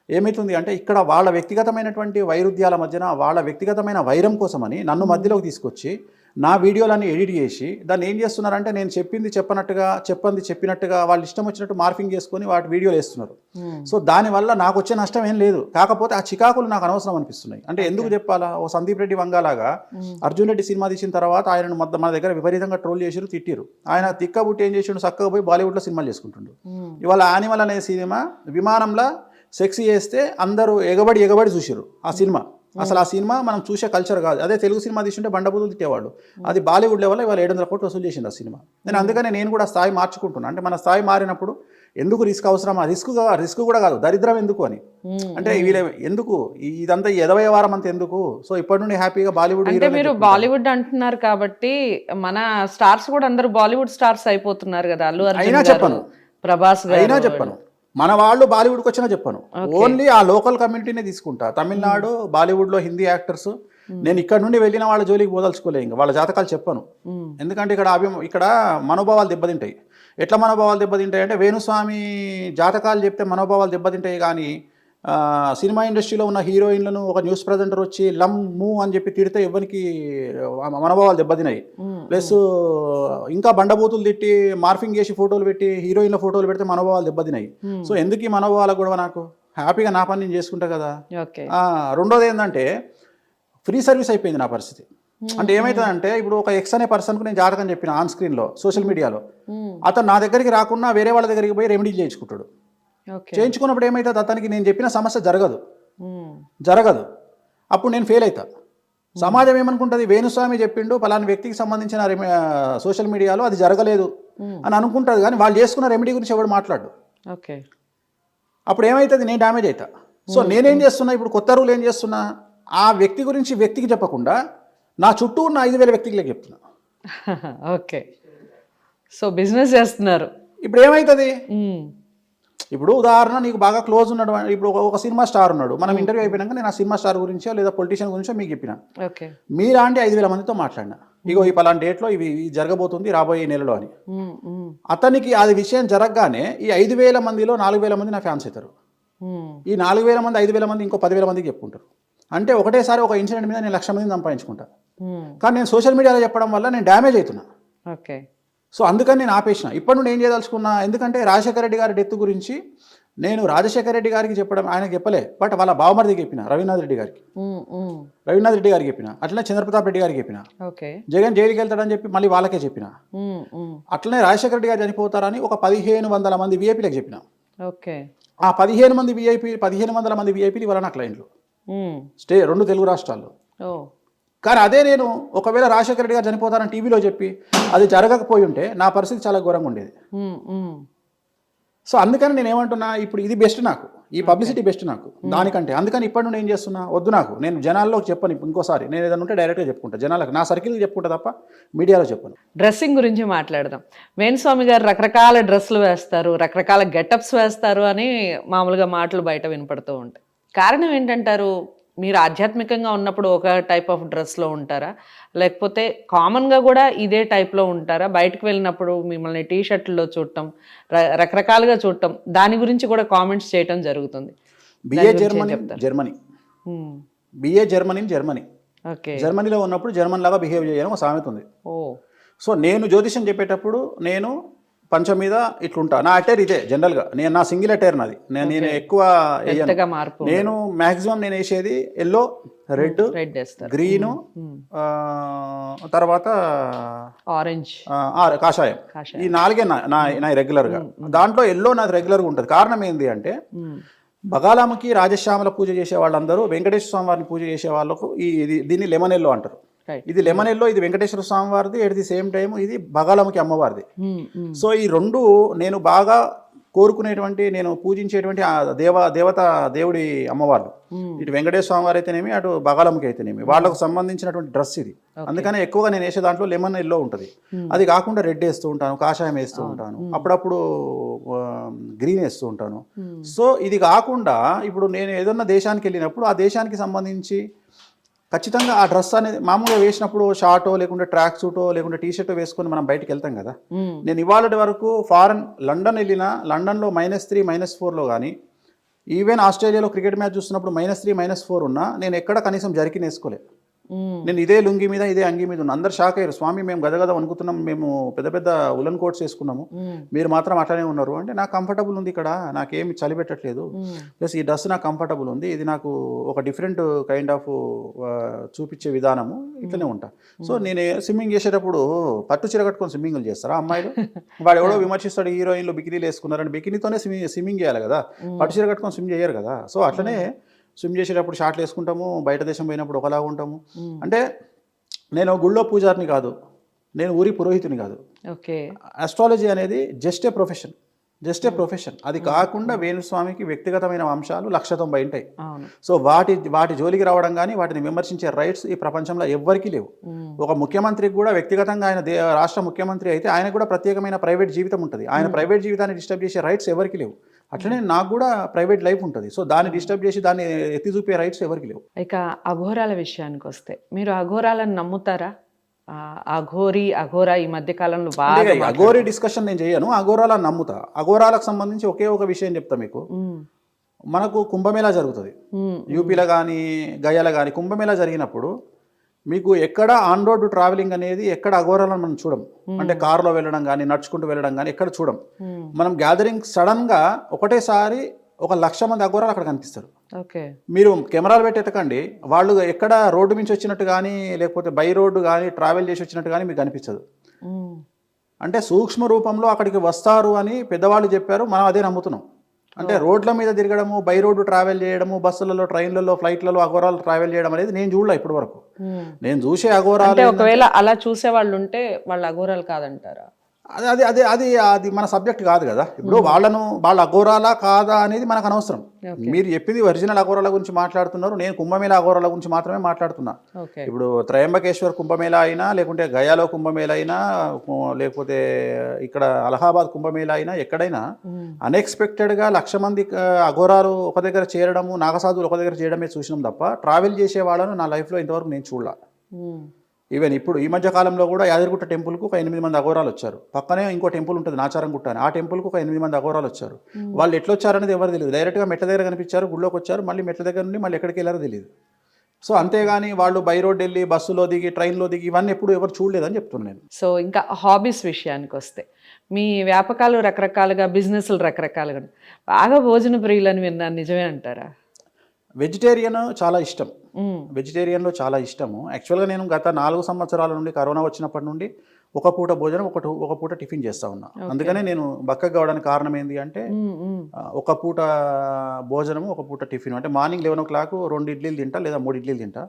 [SPEAKER 1] ఏమవుతుంది అంటే, ఇక్కడ వాళ్ళ వ్యక్తిగతమైనటువంటి వైరుధ్యాల మధ్యన వాళ్ళ వ్యక్తిగతమైన వైరం కోసమని నన్ను మధ్యలోకి తీసుకొచ్చి నా వీడియోలన్నీ ఎడిట్ చేసి దాన్ని ఏం చేస్తున్నారంటే, నేను చెప్పింది చెప్పినట్టుగా వాళ్ళు ఇష్టం వచ్చినట్టు మార్ఫింగ్ చేసుకొని వాటి వీడియోలు వేస్తున్నారు. సో దానివల్ల నాకు వచ్చే నష్టం ఏం లేదు. కాకపోతే ఆ చికాకులు నాకు అనవసరం అనిపిస్తున్నాయి. అంటే ఎందుకు చెప్పాలా? ఓ సందీప్ రెడ్డి వంగాలాగా అర్జున్ రెడ్డి సినిమా తీసిన తర్వాత ఆయనను మన దగ్గర విపరీతంగా ట్రోల్ చేసిరు, తిట్టిరు. ఆయన తిక్కబుట్టి ఏం చేసిండు, చక్కగా పోయి బాలీవుడ్లో సినిమాలు చేసుకుంటుండు. ఇవాళ యానిమల్ అనే సినిమా విమానంలో సెక్స్ చేస్తే అందరూ ఎగబడి చూసిరు ఆ సినిమా. అసలు ఆ సినిమా మనం చూసే కల్చర్ కాదు. అదే తెలుగు సినిమా తీసుంటే బండబూతులు తిట్టేవాళ్ళు. అది బాలీవుడ్ లెవెల్లో ఇవాళ 700 కోట్లు వసూలు చేసింది ఆ సినిమా. అందుకనే నేను కూడా స్థాయి మార్చుకుంటున్నాను. అంటే మన స్థాయి మారినప్పుడు ఎందుకు రిస్క్ అవసరమా? రిస్క్ కూడా కాదు, దరిద్రం ఎందుకు అని. అంటే వీళ్ళ ఎందుకు ఇదంతా 80వ వారం అంత ఎందుకు? సో ఇప్పటి నుండి హ్యాపీగా బాలీవుడ్.
[SPEAKER 2] అంటే మీరు బాలీవుడ్ అంటున్నారు కాబట్టి మన స్టార్స్ కూడా అందరూ బాలీవుడ్ స్టార్స్ అయిపోతున్నారు కదా. అల్లు అర్జున్ గారు, ప్రభాస్ గారు.
[SPEAKER 1] అయినా చెప్పను, మన వాళ్ళు బాలీవుడ్కి వచ్చినా చెప్పను. ఓన్లీ ఆ లోకల్ కమ్యూనిటీనే తీసుకుంటా. తమిళనాడు, బాలీవుడ్లో హిందీ యాక్టర్స్. నేను ఇక్కడ నుండి వెళ్ళిన వాళ్ళ జోలికి పోదలుచుకోలే. ఇంకా వాళ్ళ జాతకాలు చెప్పను. ఎందుకంటే ఇక్కడ మనోభావాలు దెబ్బతింటాయి. ఎట్లా మనోభావాలు దెబ్బతింటాయి అంటే, వేణుస్వామి జాతకాలు చెప్తే మనోభావాలు దెబ్బతింటాయి. కానీ సినిమా ఇండస్ట్రీలో ఉన్న హీరోయిన్లను ఒక న్యూస్ ప్రజెంటర్ వచ్చి లమ్ మూ అని చెప్పి తిడితే ఎవరికి మనోభావాలు దెబ్బతినాయి. ప్లస్ ఇంకా బండబూతులు తిట్టి మార్ఫింగ్ చేసి ఫోటోలు పెట్టి హీరోయిన్ల ఫోటోలు పెడితే మనోభావాలు దెబ్బతినాయి. సో ఎందుకు ఈ మనోభావాల గొడవ? నాకు హ్యాపీగా నా పని నేను చేసుకుంటా కదా. రెండోది ఏంటంటే ఫ్రీ సర్వీస్ అయిపోయింది నా పరిస్థితి. అంటే ఏమవుతుందంటే ఇప్పుడు ఒక ఎక్స్ అనే పర్సన్కు నేను జాతకం చెప్పిన ఆన్ స్క్రీన్లో సోషల్ మీడియాలో, అతను నా దగ్గరికి రాకుండా వేరే వాళ్ళ దగ్గరికి పోయి రెమెడీ చేయించుకుంటాడు. చేయించుకున్నప్పుడు ఏమవుతుంది, అతనికి నేను చెప్పిన సమస్య జరగదు. అప్పుడు నేను ఫెయిల్ అవుతా. సమాజం ఏమనుకుంటుంది, వేణుస్వామి చెప్పిండు పలానా వ్యక్తికి సంబంధించిన సోషల్ మీడియాలో అది జరగలేదు అని అనుకుంటుంది, కానీ వాళ్ళు చేసుకున్న రెమెడీ గురించి ఎవడు మాట్లాడు. అప్పుడు ఏమవుతుంది, నేను డ్యామేజ్ అవుతా. సో నేనేం చేస్తున్నా ఇప్పుడు, కొత్త రూల్ ఏం చేస్తున్నా, ఆ వ్యక్తి గురించి వ్యక్తికి చెప్పకుండా నా చుట్టూ ఉన్న 5,000 వ్యక్తికి చెప్తున్నా.
[SPEAKER 2] ఓకే, సో బిజినెస్ చేస్తున్నారు.
[SPEAKER 1] ఇప్పుడు ఏమవుతుంది, ఇప్పుడు ఉదాహరణ నీకు బాగా క్లోజ్ ఉన్నాడు, ఇప్పుడు ఒక సినిమా స్టార్ ఉన్నాడు, మనం ఇంటర్వ్యూ అయిపోయినాక నేను ఆ సినిమా స్టార్ గురించో లేదా పొలిటీషియన్ గురించో మీకు చెప్పిన, మీలాంటి 5,000 మందితో మాట్లాడినా, ఇగో ఈ పలాంటి డేట్లో ఇవి జరగబోతుంది రాబోయే నెలలో అని. అతనికి అది విషయం జరగగానే ఈ 5,000 మందిలో 4,000 మంది నా ఫ్యాన్స్ అవుతారు. ఈ 4,000 మంది 5,000 మంది ఇంకో 10,000 మందికి చెప్పుకుంటారు. అంటే ఒకటేసారి ఒక ఇన్సిడెంట్ మీద నేను 1,00,000 మందిని సంపాదించుకుంటా. కానీ నేను సోషల్ మీడియాలో చెప్పడం వల్ల నేను డ్యామేజ్ అవుతున్నా. సో అందుకని నేను ఆపేసిన. ఇప్పటి నుండి ఏం చేయదలుచుకున్నా, ఎందుకంటే రాజశేఖర రెడ్డి గారి డెత్ గురించి నేను రాజశేఖర రెడ్డి గారికి చెప్పడం, ఆయనకు చెప్పలే, బట్ వాళ్ళ బావమరిదికి చెప్పిన, రవీంద్రనాథ్ రెడ్డి గారికి చెప్పిన, అట్లనే చంద్రప్రతాప్ రెడ్డి గారికి చెప్పిన, జగన్ జైలుకి వెళ్తాడని చెప్పి మళ్ళీ వాళ్ళకే చెప్పిన, అట్లనే రాజశేఖర రెడ్డి గారు చనిపోతారని ఒక 1,500 మంది విఐపీలకు చెప్పిన. ఆ 1,500 మంది విఐపీలు ఇవాళ నా క్లయింట్లు రెండు తెలుగు రాష్ట్రాల్లో. కానీ అదే నేను ఒకవేళ రాజశేఖర రెడ్డి గారు చనిపోతారని టీవీలో చెప్పి అది జరగకపోయి ఉంటే నా పరిస్థితి చాలా ఘోరంగా ఉండేది. సో అందుకని నేను ఏమంటున్నా, ఇప్పుడు ఇది బెస్ట్ నాకు, ఈ పబ్లిసిటీ బెస్ట్ నాకు దానికంటే. అందుకని ఇప్పటి నుండి ఏం చేస్తున్నా, వద్దు నాకు, నేను జనాల్లోకి చెప్పను. ఇంకోసారి నేను ఏదైనా ఉంటే డైరెక్ట్గా చెప్పుకుంటా, జనాలకు నా సర్కిల్కి చెప్పుకుంటా తప్ప మీడియాలో చెప్పను.
[SPEAKER 2] డ్రెస్సింగ్ గురించి మాట్లాడదాం. వేణుస్వామి గారు రకరకాల డ్రెస్సులు వేస్తారు, రకరకాల గెటప్స్ వేస్తారు అని మామూలుగా మాటలు బయట వినపడుతూ ఉంటాయి. కారణం ఏంటంటారు? మీరు ఆధ్యాత్మికంగా ఉన్నప్పుడు ఒక టైప్ ఆఫ్ డ్రెస్లో ఉంటారా, లేకపోతే కామన్గా కూడా ఇదే టైప్లో ఉంటారా? బయటకు వెళ్ళినప్పుడు మిమ్మల్ని టీ షర్ట్లో చూడటం, రకరకాలుగా చూడటం, దాని గురించి కూడా కామెంట్స్ చేయటం జరుగుతుంది.
[SPEAKER 1] జర్మనీలో ఉన్నప్పుడు జర్మన్ లాగా బిహేవ్ చేయడం ఒక సామెత ఉంది. సో నేను జ్యోతిషం చెప్పేటప్పుడు నేను పంచం మీద ఇట్లుంటా. నా అటైర్ ఇదే జనరల్గా, నేను నా సింగిల్ అటైర్ నాది. నేను ఎక్కువ నేను మ్యాక్సిమం నేను వేసేది ఎల్లో, రెడ్, గ్రీను, తర్వాత
[SPEAKER 2] ఆరెంజ్,
[SPEAKER 1] కాషాయం. ఈ 4 నా రెగ్యులర్గా. దాంట్లో ఎల్లో నాది రెగ్యులర్గా ఉంటుంది. కారణం ఏంటి అంటే బగాలాముకి రాజశ్యామల పూజ చేసే వాళ్ళందరూ వెంకటేశ్వర స్వామి వారిని పూజ చేసే వాళ్ళకు దీన్ని లెమన్ ఎల్లో అంటారు. ఇది లెమన్ ఎల్లో, ఇది వెంకటేశ్వర స్వామి వారిది, ఎట్ ది సేమ్ టైం ఇది బగాలమ్మకి అమ్మవారిది. సో ఈ రెండు నేను బాగా కోరుకునేటువంటి, నేను పూజించేటువంటి దేవుడి అమ్మవారు. ఇటు వెంకటేశ్వర స్వామి వారు అయితేనేమి, అటు బగాలమ్మకి అయితేనేమి, వాళ్ళకు సంబంధించినటువంటి డ్రెస్ ఇది. అందుకనే ఎక్కువగా నేను వేసే దాంట్లో లెమన్ ఎల్లో ఉంటుంది. అది కాకుండా రెడ్ వేస్తూ ఉంటాను, కాషాయం వేస్తూ ఉంటాను, అప్పుడప్పుడు గ్రీన్ వేస్తూ ఉంటాను. సో ఇది కాకుండా ఇప్పుడు నేను ఏదన్నా దేశానికి వెళ్ళినప్పుడు ఆ దేశానికి సంబంధించి ఖచ్చితంగా ఆ డ్రెస్ అనేది మామూలుగా వేసినప్పుడు షార్టో లేకుంటే ట్రాక్ సూటో లేకుంటే టీ షర్టో వేసుకొని మనం బయటకు వెళ్తాం కదా. నేను ఇవాళ వరకు లండన్ వెళ్ళినా, లండన్లో -3 -4లో కానీ, ఈవెన్ ఆస్ట్రేలియాలో క్రికెట్ మ్యాచ్ చూస్తున్నప్పుడు -3 -4 ఉన్నా నేను ఎక్కడ కనీసం జర్కిన్ వేసుకోలేదు. నేను ఇదే లుంగి మీద ఇదే అంగి మీద ఉన్నా. అందరు షాక్ అయ్యారు, స్వామి మేము గదగద వణుకుతున్నాం, మేము పెద్ద పెద్ద ఉలన్ కోట్స్ వేసుకున్నాము, మీరు మాత్రం అట్లానే ఉన్నారు అంటే. నాకు కంఫర్టబుల్ ఉంది ఇక్కడ, నాకేమి చలి పెట్టట్లేదు, ప్లస్ ఈ డ్రెస్ నాకు కంఫర్టబుల్ ఉంది, ఇది నాకు ఒక డిఫరెంట్ కైండ్ ఆఫ్ చూపించే విధానము, ఇట్లనే ఉంటా. సో నేను స్విమ్మింగ్ చేసేటప్పుడు పట్టు చీర కట్టుకొని స్విమ్మింగ్లు చేస్తారా అమ్మాయిలు? వాడు ఎవడో విమర్శిస్తాడు, హీరోయిన్లు బికినీలు వేసుకున్నారని. బికినీతోనే స్విమ్మింగ్ చేయాలి కదా, పట్టు చీర కట్టుకొని స్విమ్ చేయరు కదా. సో అట్లనే స్విమ్ చేసేటప్పుడు షార్ట్లు వేసుకుంటాము, బయట దేశం పోయినప్పుడు ఒకలా ఉంటాము. అంటే నేను గుళ్ళో పూజారిని కాదు, నేను ఊరి పురోహితుని కాదు. ఆస్ట్రాలజీ అనేది జస్ట్ ఏ ప్రొఫెషన్. అది కాకుండా వేణుస్వామికి వ్యక్తిగతమైన అంశాలు 190 ఉంటాయి. సో వాటి జోలికి రావడం కానీ వాటిని విమర్శించే రైట్స్ ఈ ప్రపంచంలో ఎవ్వరికీ లేవు. ఒక ముఖ్యమంత్రికి కూడా వ్యక్తిగతంగా, ఆయన రాష్ట్ర ముఖ్యమంత్రి అయితే ఆయనకు కూడా ప్రత్యేకమైన ప్రైవేట్ జీవితం ఉంటుంది. ఆయన ప్రైవేట్ జీవితాన్ని డిస్టర్బ్ చేసే రైట్స్ ఎవరికి లేవు. అట్లనే నాకు కూడా ప్రైవేట్ లైఫ్ ఉంటుంది. సో దాన్ని డిస్టర్బ్ చేసి దాన్ని ఎత్తి చూపే రైట్స్ ఎవరికి లేవు.
[SPEAKER 2] ఇక అఘోరాల విషయానికి వస్తే, మీరు అఘోరాలను నమ్ముతారా? అఘోరా ఈ మధ్య కాలంలో బాగా
[SPEAKER 1] అఘోరీ డిస్కషన్ నేను చేయను, అఘోరాలను నమ్ముతా. అఘోరాలకు సంబంధించి ఒకే ఒక విషయం చెప్తా మీకు. మనకు కుంభమేళా జరుగుతుంది యూపీలో కానీ గయాలో కానీ కుంభమేళా జరిగినప్పుడు మీకు ఎక్కడ ఆన్ రోడ్ ట్రావెలింగ్ అనేది ఎక్కడ అఘోరాలను మనం చూడం. అంటే కారులో వెళ్ళడం కానీ నడుచుకుంటూ వెళ్ళడం కానీ ఎక్కడ చూడం. మనం గ్యాదరింగ్ సడన్గా ఒకటేసారి 1,00,000 మంది అఘోరాలు అక్కడ కనిపిస్తారు. మీరు కెమెరాలు పెట్టి ఎత్తకండి, వాళ్ళు ఎక్కడ రోడ్డు నుంచి వచ్చినట్టు కానీ లేకపోతే బై రోడ్డు కానీ ట్రావెల్ చేసి వచ్చినట్టు కానీ మీకు కనిపించదు. అంటే సూక్ష్మ రూపంలో అక్కడికి వస్తారు అని పెద్దవాళ్ళు చెప్పారు, మనం అదే నమ్ముతున్నాం. అంటే రోడ్ల మీద తిరగడము, బై రోడ్డు ట్రావెల్ చేయడము, బస్సులలో, ట్రైన్లలో, ఫ్లైట్లలో అఘోరాలు ట్రావెల్ చేయడం అనేది నేను చూడలే ఇప్పటి వరకు. నేను చూసే అఘోరాలు,
[SPEAKER 2] ఒకవేళ అలా చూసే వాళ్ళు ఉంటే వాళ్ళు అఘోరాలు కాదంటారా?
[SPEAKER 1] అది అది అది అది అది మన సబ్జెక్ట్ కాదు కదా. ఇప్పుడు వాళ్ళ అఘోరాలా కాదా అనేది మనకు అనవసరం. మీరు చెప్పింది ఒరిజినల్ అఘోరాల గురించి మాట్లాడుతున్నారు, నేను కుంభమేళా అఘోరాల గురించి మాత్రమే మాట్లాడుతున్నా. ఇప్పుడు త్రయంబకేశ్వర్ కుంభమేళా అయినా, లేకుంటే గయాలో కుంభమేళా అయినా, లేకపోతే ఇక్కడ అలహాబాద్ కుంభమేళా అయినా, ఎక్కడైనా అన్ఎక్స్పెక్టెడ్గా 1,00,000 మంది అఘోరాలు ఒక దగ్గర చేరడము, నాగసాధువులు ఒక దగ్గర చేయడమే చూసినాం తప్ప ట్రావెల్ చేసే వాళ్ళను నా లైఫ్లో ఇంతవరకు నేను చూడలా. ఈవెన్ ఇప్పుడు ఈ మధ్య కాలంలో కూడా యాదగిరిగుట్ట టెంపుల్కు ఒక 8 మంది అఘోరాలు వచ్చారు. పక్కనే ఇంకో టెంపుల్ ఉంటుంది నాచారంగుట్ట అని, ఆ టెంపుల్కు ఒక 8 మంది అఘోరాలు వచ్చారు. వాళ్ళు ఎట్లా వచ్చారనేది ఎవరు తెలియదు. డైరెక్ట్గా మెట్ల దగ్గర కనిపించారు, గుళ్ళోకి వచ్చారు, మళ్ళీ మెట్ల దగ్గర నుండి మళ్ళీ ఎక్కడికి వెళ్ళారో తెలియదు. సో అంతేగాని వాళ్ళు బై రోడ్ వెళ్ళి బస్సులో దిగి ట్రైన్లో దిగి ఇవన్నీ ఎప్పుడు ఎవరు చూడలేదని చెప్తున్నాను నేను.
[SPEAKER 2] సో ఇంకా హాబీస్ విషయానికి వస్తే, మీ వ్యాపకాలు రకరకాలుగా, బిజినెస్లు రకరకాలుగా, బాగా భోజన ప్రియులని విన్నాను, నిజమే అంటారా?
[SPEAKER 1] వెజిటేరియన్ చాలా ఇష్టం, వెజిటేరియన్లో చాలా ఇష్టము. యాక్చువల్గా నేను గత 4 సంవత్సరాల నుండి కరోనా వచ్చినప్పటి నుండి ఒక పూట భోజనం ఒక పూట టిఫిన్ చేస్తూ ఉన్నా. అందుకనే నేను బక్కగా కావడానికి కారణం ఏంటి అంటే ఒక పూట భోజనము ఒక పూట టిఫిన్. అంటే మార్నింగ్ 11 o'clock 2 ఇడ్లీలు తింటా లేదా 3 ఇడ్లీలు తింటా,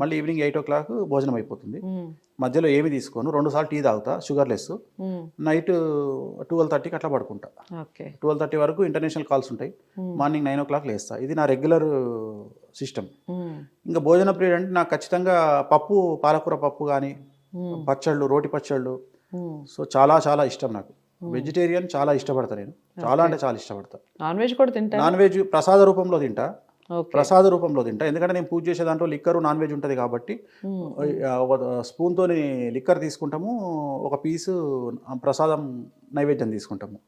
[SPEAKER 1] మళ్ళీ ఈవినింగ్ 8 o'clock భోజనం అయిపోతుంది. మధ్యలో ఏమి తీసుకోను, 2 సార్లు టీ తాగుతా షుగర్లెస్. నైట్ 12:30కి అట్లా పడుకుంటా. 12:30 వరకు ఇంటర్నేషనల్ కాల్స్ ఉంటాయి. మార్నింగ్ 9 o'clock లేస్తా. ఇది నా రెగ్యులర్ సిస్టమ్. ఇంకా భోజన ప్రియుడు అంటే నాకు ఖచ్చితంగా పప్పు, పాలకూర పప్పు కానీ, పచ్చళ్ళు, రోటి పచ్చళ్ళు, సో చాలా చాలా ఇష్టం నాకు. వెజిటేరియన్ చాలా ఇష్టపడతా నేను, చాలా అంటే చాలా ఇష్టపడతా.
[SPEAKER 2] నాన్ వెజ్ కూడా తింటా? నాన్
[SPEAKER 1] వెజ్ ప్రసాద రూపంలో తింటా, ఎందుకంటే నేను పూజ చేసే దాంట్లో లిక్కరు నాన్ వెజ్ ఉంటుంది కాబట్టి ఒక స్పూన్తో లిక్కర్ తీసుకుంటాము, ఒక పీసు ప్రసాదం నైవేద్యం తీసుకుంటాము.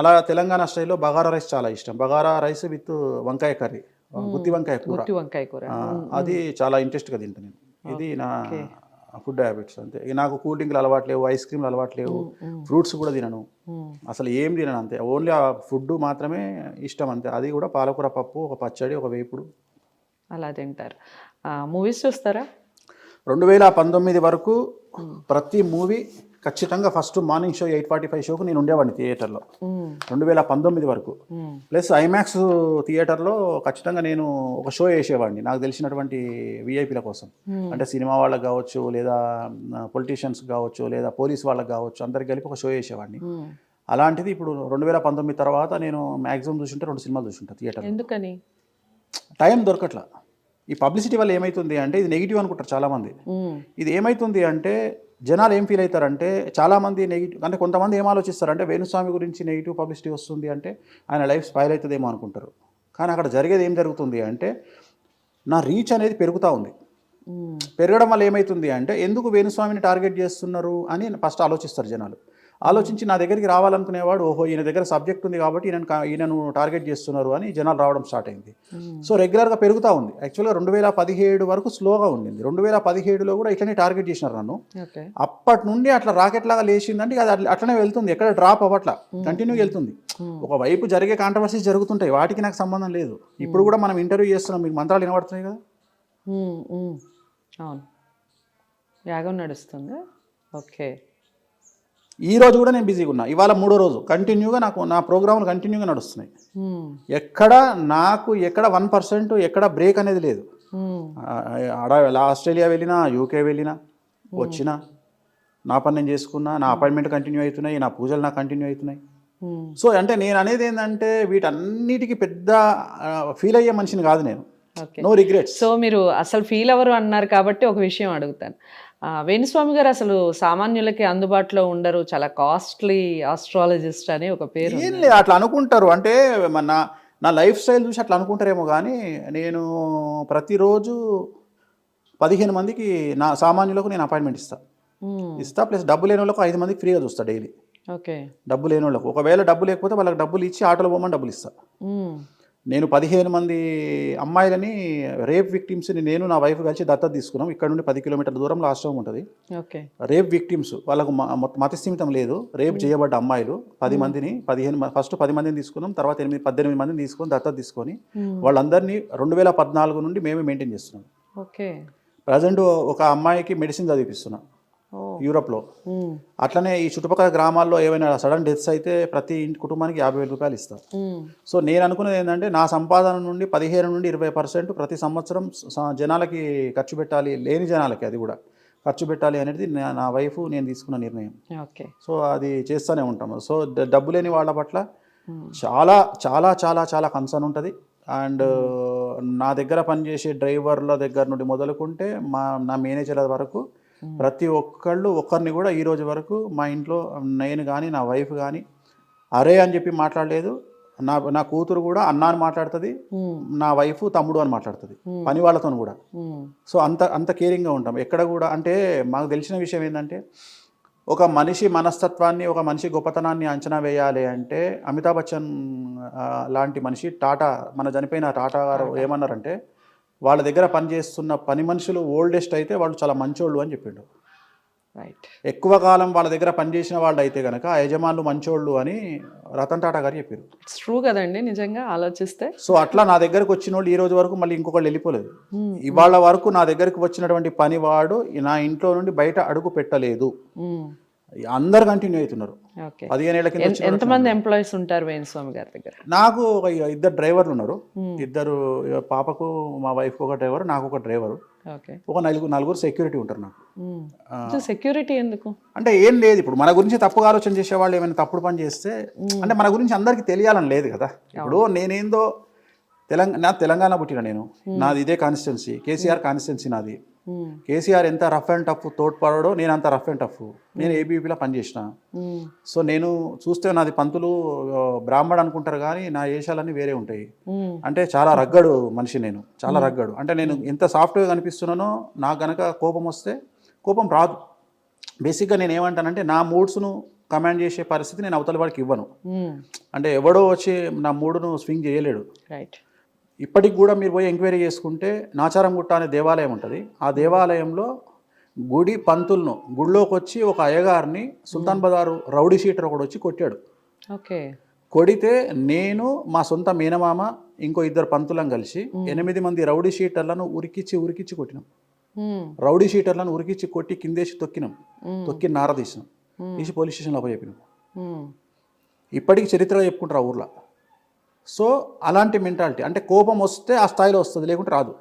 [SPEAKER 1] అలా తెలంగాణ స్టైల్లో బగారా రైస్ చాలా ఇష్టం. బగారా రైస్ విత్ వంకాయ కర్రీ, గుత్తి వంకాయ కూర, అది చాలా ఇంట్రెస్ట్గా తింటాను నేను. ఇది నా ఫుడ్ హ్యాబిట్స్. అంతే. నాకు కూల్ డ్రింక్లు అలవాటు లేవు, ఐస్ క్రీమ్లు అలవాటు లేవు, ఫ్రూట్స్ కూడా తినను, అసలు ఏం తినను. అంతే, ఓన్లీ ఆ ఫుడ్ మాత్రమే ఇష్టం. అంతే, అది కూడా పాలకూర పప్పు, ఒక పచ్చడి, ఒక వేపుడు,
[SPEAKER 2] అలా తింటారు. మూవీస్ చూస్తారా?
[SPEAKER 1] 2019 వరకు ప్రతి మూవీ ఖచ్చితంగా ఫస్ట్ మార్నింగ్ షో 8:45 షోకు నేను ఉండేవాడిని థియేటర్లో. 2019 వరకు. ప్లస్ ఐమాక్స్ థియేటర్లో ఖచ్చితంగా నేను ఒక షో వేసేవాడిని నాకు తెలిసినటువంటి విఐపీల కోసం. అంటే సినిమా వాళ్ళకి కావచ్చు, లేదా పొలిటీషియన్స్ కావచ్చు, లేదా పోలీస్ వాళ్ళకి కావచ్చు, అందరికి కలిపి ఒక షో వేసేవాడిని. అలాంటిది ఇప్పుడు 2019 తర్వాత నేను మ్యాక్సిమం చూసుంటే 2 సినిమాలు చూసుంటా థియేటర్.
[SPEAKER 2] ఎందుకని?
[SPEAKER 1] టైం దొరకట్లా. ఈ పబ్లిసిటీ వల్ల ఏమవుతుంది అంటే, ఇది నెగిటివ్ అనుకుంటారు చాలామంది. ఇది ఏమవుతుంది అంటే, జనాలు ఏం ఫీల్ అవుతారంటే, చాలామంది నెగిటివ్ అంటే, కొంతమంది ఏం ఆలోచిస్తారంటే వేణుస్వామి గురించి నెగిటివ్ పబ్లిసిటీ వస్తుంది అంటే ఆయన లైఫ్ స్పాయిల్ అవుతుందేమో అనుకుంటారు. కానీ అక్కడ జరిగేది ఏం జరుగుతుంది అంటే, నా రీచ్ అనేది పెరుగుతూ ఉంది. పెరగడం వల్ల ఏమవుతుంది అంటే, ఎందుకు వేణుస్వామిని టార్గెట్ చేస్తున్నారు అని ఫస్ట్ ఆలోచిస్తారు జనాలు. ఆలోచించి నా దగ్గరికి రావాలనుకునేవాడు, ఓహో ఈయన దగ్గర సబ్జెక్ట్ ఉంది కాబట్టి ఈయనను టార్గెట్ చేస్తున్నారు అని జనాలు రావడం స్టార్ట్ అయింది. సో రెగ్యులర్గా పెరుగుతూ ఉంది. యాక్చువల్గా 2017 వరకు స్లోగా ఉండింది. 2017లో కూడా ఇట్లనే టార్గెట్ చేసినారు నన్ను. అప్పటి నుండి అట్లా రాకెట్ లాగా లేచిందంటే అది అట్లనే వెళ్తుంది, ఎక్కడ డ్రాప్ అవ్వట్లా, కంటిన్యూగా వెళ్తుంది. ఒకవైపు జరిగే కాంట్రవర్సీస్ జరుగుతుంటాయి, వాటికి నాకు సంబంధం లేదు. ఇప్పుడు కూడా మనం ఇంటర్వ్యూ చేస్తున్నాం, మీకు మంత్రాలు వినబడుతున్నాయి కదా.
[SPEAKER 2] అవును, యాగం నడుస్తుంది. ఓకే.
[SPEAKER 1] ఈ రోజు కూడా నేను బిజీగా ఉన్నా. ఇవాళ 3వ రోజు కంటిన్యూగా నా ప్రోగ్రాములు కంటిన్యూగా నడుస్తున్నాయి. ఎక్కడ 1% ఎక్కడ బ్రేక్ అనేది లేదు. ఆస్ట్రేలియా వెళ్ళినా, యూకే వెళ్ళినా, వచ్చినా నా పని నేను చేసుకున్నా, నా అపాయింట్మెంట్ కంటిన్యూ అవుతున్నాయి, నా పూజలు నాకు కంటిన్యూ అవుతున్నాయి. సో అంటే నేను అనేది ఏంటంటే, వీటన్నిటికీ పెద్ద ఫీల్ అయ్యే మనిషిని కాదు నేను. No regrets.
[SPEAKER 2] సో మీరు అసలు ఫీల్ అవ్వరు అన్నారు కాబట్టి ఒక విషయం అడుగుతాను. వేణుస్వామి గారు అసలు సామాన్యులకి అందుబాటులో ఉండరు, చాలా కాస్ట్లీ ఆస్ట్రాలజిస్ట్ అని ఒక పేరు.
[SPEAKER 1] ఏం లేదు, అట్లా అనుకుంటారు. అంటే నా లైఫ్ స్టైల్ చూసి అట్లా అనుకుంటారేమో, కానీ నేను ప్రతిరోజు 15 మందికి నా సామాన్యులకు నేను అపాయింట్మెంట్ ఇస్తా. ప్లస్ డబ్బు లేని వాళ్ళకు 5 మందికి ఫ్రీగా చూస్తా డైలీ.
[SPEAKER 2] ఓకే.
[SPEAKER 1] డబ్బు లేని వాళ్ళకు, ఒకవేళ డబ్బు లేకపోతే వాళ్ళకి డబ్బులు ఇచ్చి ఆటోలో పోమని డబ్బులు ఇస్తా. నేను 15 మంది అమ్మాయిలని రేప్ విక్టిమ్స్ని నేను నా వైఫ్ కలిసి దత్తత తీసుకున్నాం. ఇక్కడ నుండి 10 కిలోమీటర్ల దూరంలో ఆశ్రమం ఉంటుంది.
[SPEAKER 2] ఓకే.
[SPEAKER 1] రేప్ విక్టిమ్స్ వాళ్ళకు మతిస్థిమితం లేదు, రేప్ చేయబడ్డ అమ్మాయిలు 10 మందిని 15 ఫస్ట్ 10 మందిని తీసుకున్నాం, తర్వాత 18 మందిని తీసుకొని దత్తత తీసుకొని వాళ్ళందరినీ 2014 నుండి మేమే మెయింటైన్ చేస్తున్నాం.
[SPEAKER 2] ఓకే.
[SPEAKER 1] ప్రజెంట్ ఒక అమ్మాయికి మెడిసిన్ చదివిస్తున్నాం యూరోప్లో. అట్లనే ఈ చుట్టుపక్కల గ్రామాల్లో ఏమైనా సడన్ డెత్స్ అయితే ప్రతి ఇంటి కుటుంబానికి 50,000 రూపాయలు ఇస్తాం. సో నేను అనుకున్నది ఏంటంటే నా సంపాదన నుండి 15 నుండి 20% ప్రతి సంవత్సరం జనాలకి ఖర్చు పెట్టాలి, లేని జనాలకి అది కూడా ఖర్చు పెట్టాలి అనేది నా వైఫ్ నేను తీసుకున్న నిర్ణయం.
[SPEAKER 2] ఓకే.
[SPEAKER 1] సో అది చేస్తూనే ఉంటాము. సో డబ్బు లేని వాళ్ళ పట్ల చాలా చాలా చాలా చాలా కన్సర్న్ ఉంటుంది. అండ్ నా దగ్గర పనిచేసే డ్రైవర్ల దగ్గర నుండి మొదలుకుంటే నా మేనేజర్ల వరకు ప్రతి ఒక్కళ్ళు ఒక్కరిని కూడా ఈ రోజు వరకు మా ఇంట్లో నేను కానీ నా వైఫ్ కానీ అరే అని చెప్పి మాట్లాడలేదు. నా కూతురు కూడా అన్న అని మాట్లాడుతుంది, నా వైఫ్ తమ్ముడు అని మాట్లాడుతుంది పని వాళ్ళతో కూడా. సో అంత కేరింగ్గా ఉంటాం. ఎక్కడ కూడా అంటే మాకు తెలిసిన విషయం ఏంటంటే ఒక మనిషి మనస్తత్వాన్ని, ఒక మనిషి గొప్పతనాన్ని అంచనా వేయాలి అంటే అమితాబ్ బచ్చన్ లాంటి మనిషి, టాటా మన చనిపోయిన టాటా గారు ఏమన్నారంటే వాళ్ళ దగ్గర పనిచేస్తున్న పని మనుషులు ఓల్డెస్ట్ అయితే వాళ్ళు చాలా మంచోళ్ళు అని చెప్పిండు.
[SPEAKER 2] రైట్.
[SPEAKER 1] ఎక్కువ కాలం వాళ్ళ దగ్గర పనిచేసిన వాళ్ళు అయితే కనుక ఆ యజమానులు మంచోళ్ళు అని రతన్ టాటా గారు చెప్పారు.
[SPEAKER 2] ఇట్స్ ట్రూ కదండి నిజంగా ఆలోచిస్తే. సో
[SPEAKER 1] అట్లా నా దగ్గరకు వచ్చిన వాళ్ళు ఈ రోజు వరకు మళ్ళీ ఇంకొకళ్ళు వెళ్ళిపోలేదు. ఇవాళ వరకు నా దగ్గరకు వచ్చినటువంటి పనివాడు నా ఇంట్లో నుండి బయట అడుగు పెట్టలేదు. అందరు కంటిన్యూ అవుతున్నారు. 15 ఏళ్ల కింద.
[SPEAKER 2] ఎంతమంది ఎంప్లాయీస్ ఉంటారు వేణుస్వామి గారి దగ్గర?
[SPEAKER 1] నాకు ఒక 2 డ్రైవర్లు ఉన్నారు. 2 పాపకు, మా వైఫ్ ఒక డ్రైవర్, నాకు ఒక డ్రైవరు, ఒక 4 సెక్యూరిటీ ఉంటారు నాకు.
[SPEAKER 2] సెక్యూరిటీ ఎందుకు
[SPEAKER 1] అంటే ఏం లేదు, ఇప్పుడు మన గురించి తప్పుగా ఆలోచన చేసేవాళ్ళు ఏమైనా తప్పుడు పని చేస్తే అంటే మన గురించి అందరికీ తెలియాలని లేదు కదా. ఇప్పుడు నేనేందో తెలంగాణ పుట్టిన నేను, నాది ఇదే కాన్స్టిట్యున్సీ, కేసీఆర్ కాన్స్టిట్యున్సీ నాది. కేసీఆర్ ఎంత రఫ్ అండ్ టఫ్ తోడ్పడాడో నేను అంత రఫ్ అండ్ టఫ్. నేను ఏబీపీలో పనిచేసిన. సో నేను చూస్తే నాది పంతులు బ్రాహ్మణ్ అనుకుంటారు కానీ నా వేషాలన్నీ వేరే ఉంటాయి. అంటే చాలా రగ్గడు మనిషి నేను, చాలా రగ్గడు. అంటే నేను ఎంత సాఫ్ట్గా కనిపిస్తున్నానో నాకు గనక కోపం వస్తే కోపం రాదు. బేసిక్గా నేను ఏమంటానంటే నా మూడ్స్ను కమాండ్ చేసే పరిస్థితి నేను అవతల వాడికి ఇవ్వను. అంటే ఎవడో వచ్చి నా మూడును స్వింగ్ చేయలేడు.
[SPEAKER 2] రైట్.
[SPEAKER 1] ఇప్పటికి కూడా మీరు పోయి ఎంక్వైరీ చేసుకుంటే నాచారంగుట్ట అనే దేవాలయం ఉంటుంది. ఆ దేవాలయంలో గుడి పంతులను గుడిలోకి వచ్చి ఒక అయ్యగారిని సుల్తాన్ బజారు రౌడీ షీటర్ ఒకడు వచ్చి కొట్టాడు.
[SPEAKER 2] ఓకే.
[SPEAKER 1] కొడితే నేను మా సొంత మేనమామ ఇంకో 2 పంతులను కలిసి 8 మంది రౌడీ షీటర్లను ఉరికిచ్చి కొట్టినాం. రౌడీ షీటర్లను ఉరికిచ్చి కొట్టి కిందేసి తొక్కి నార తీసినాం, తీసి పోలీస్ స్టేషన్లో చెప్పినాం. ఇప్పటికి చరిత్రగా చెప్పుకుంటారు ఆ ఊర్లో. సో అలాంటి మెంటాలిటీ, అంటే కోపం వస్తే ఆ స్థాయిలో వస్తుంది, లేకుంటే రాదు.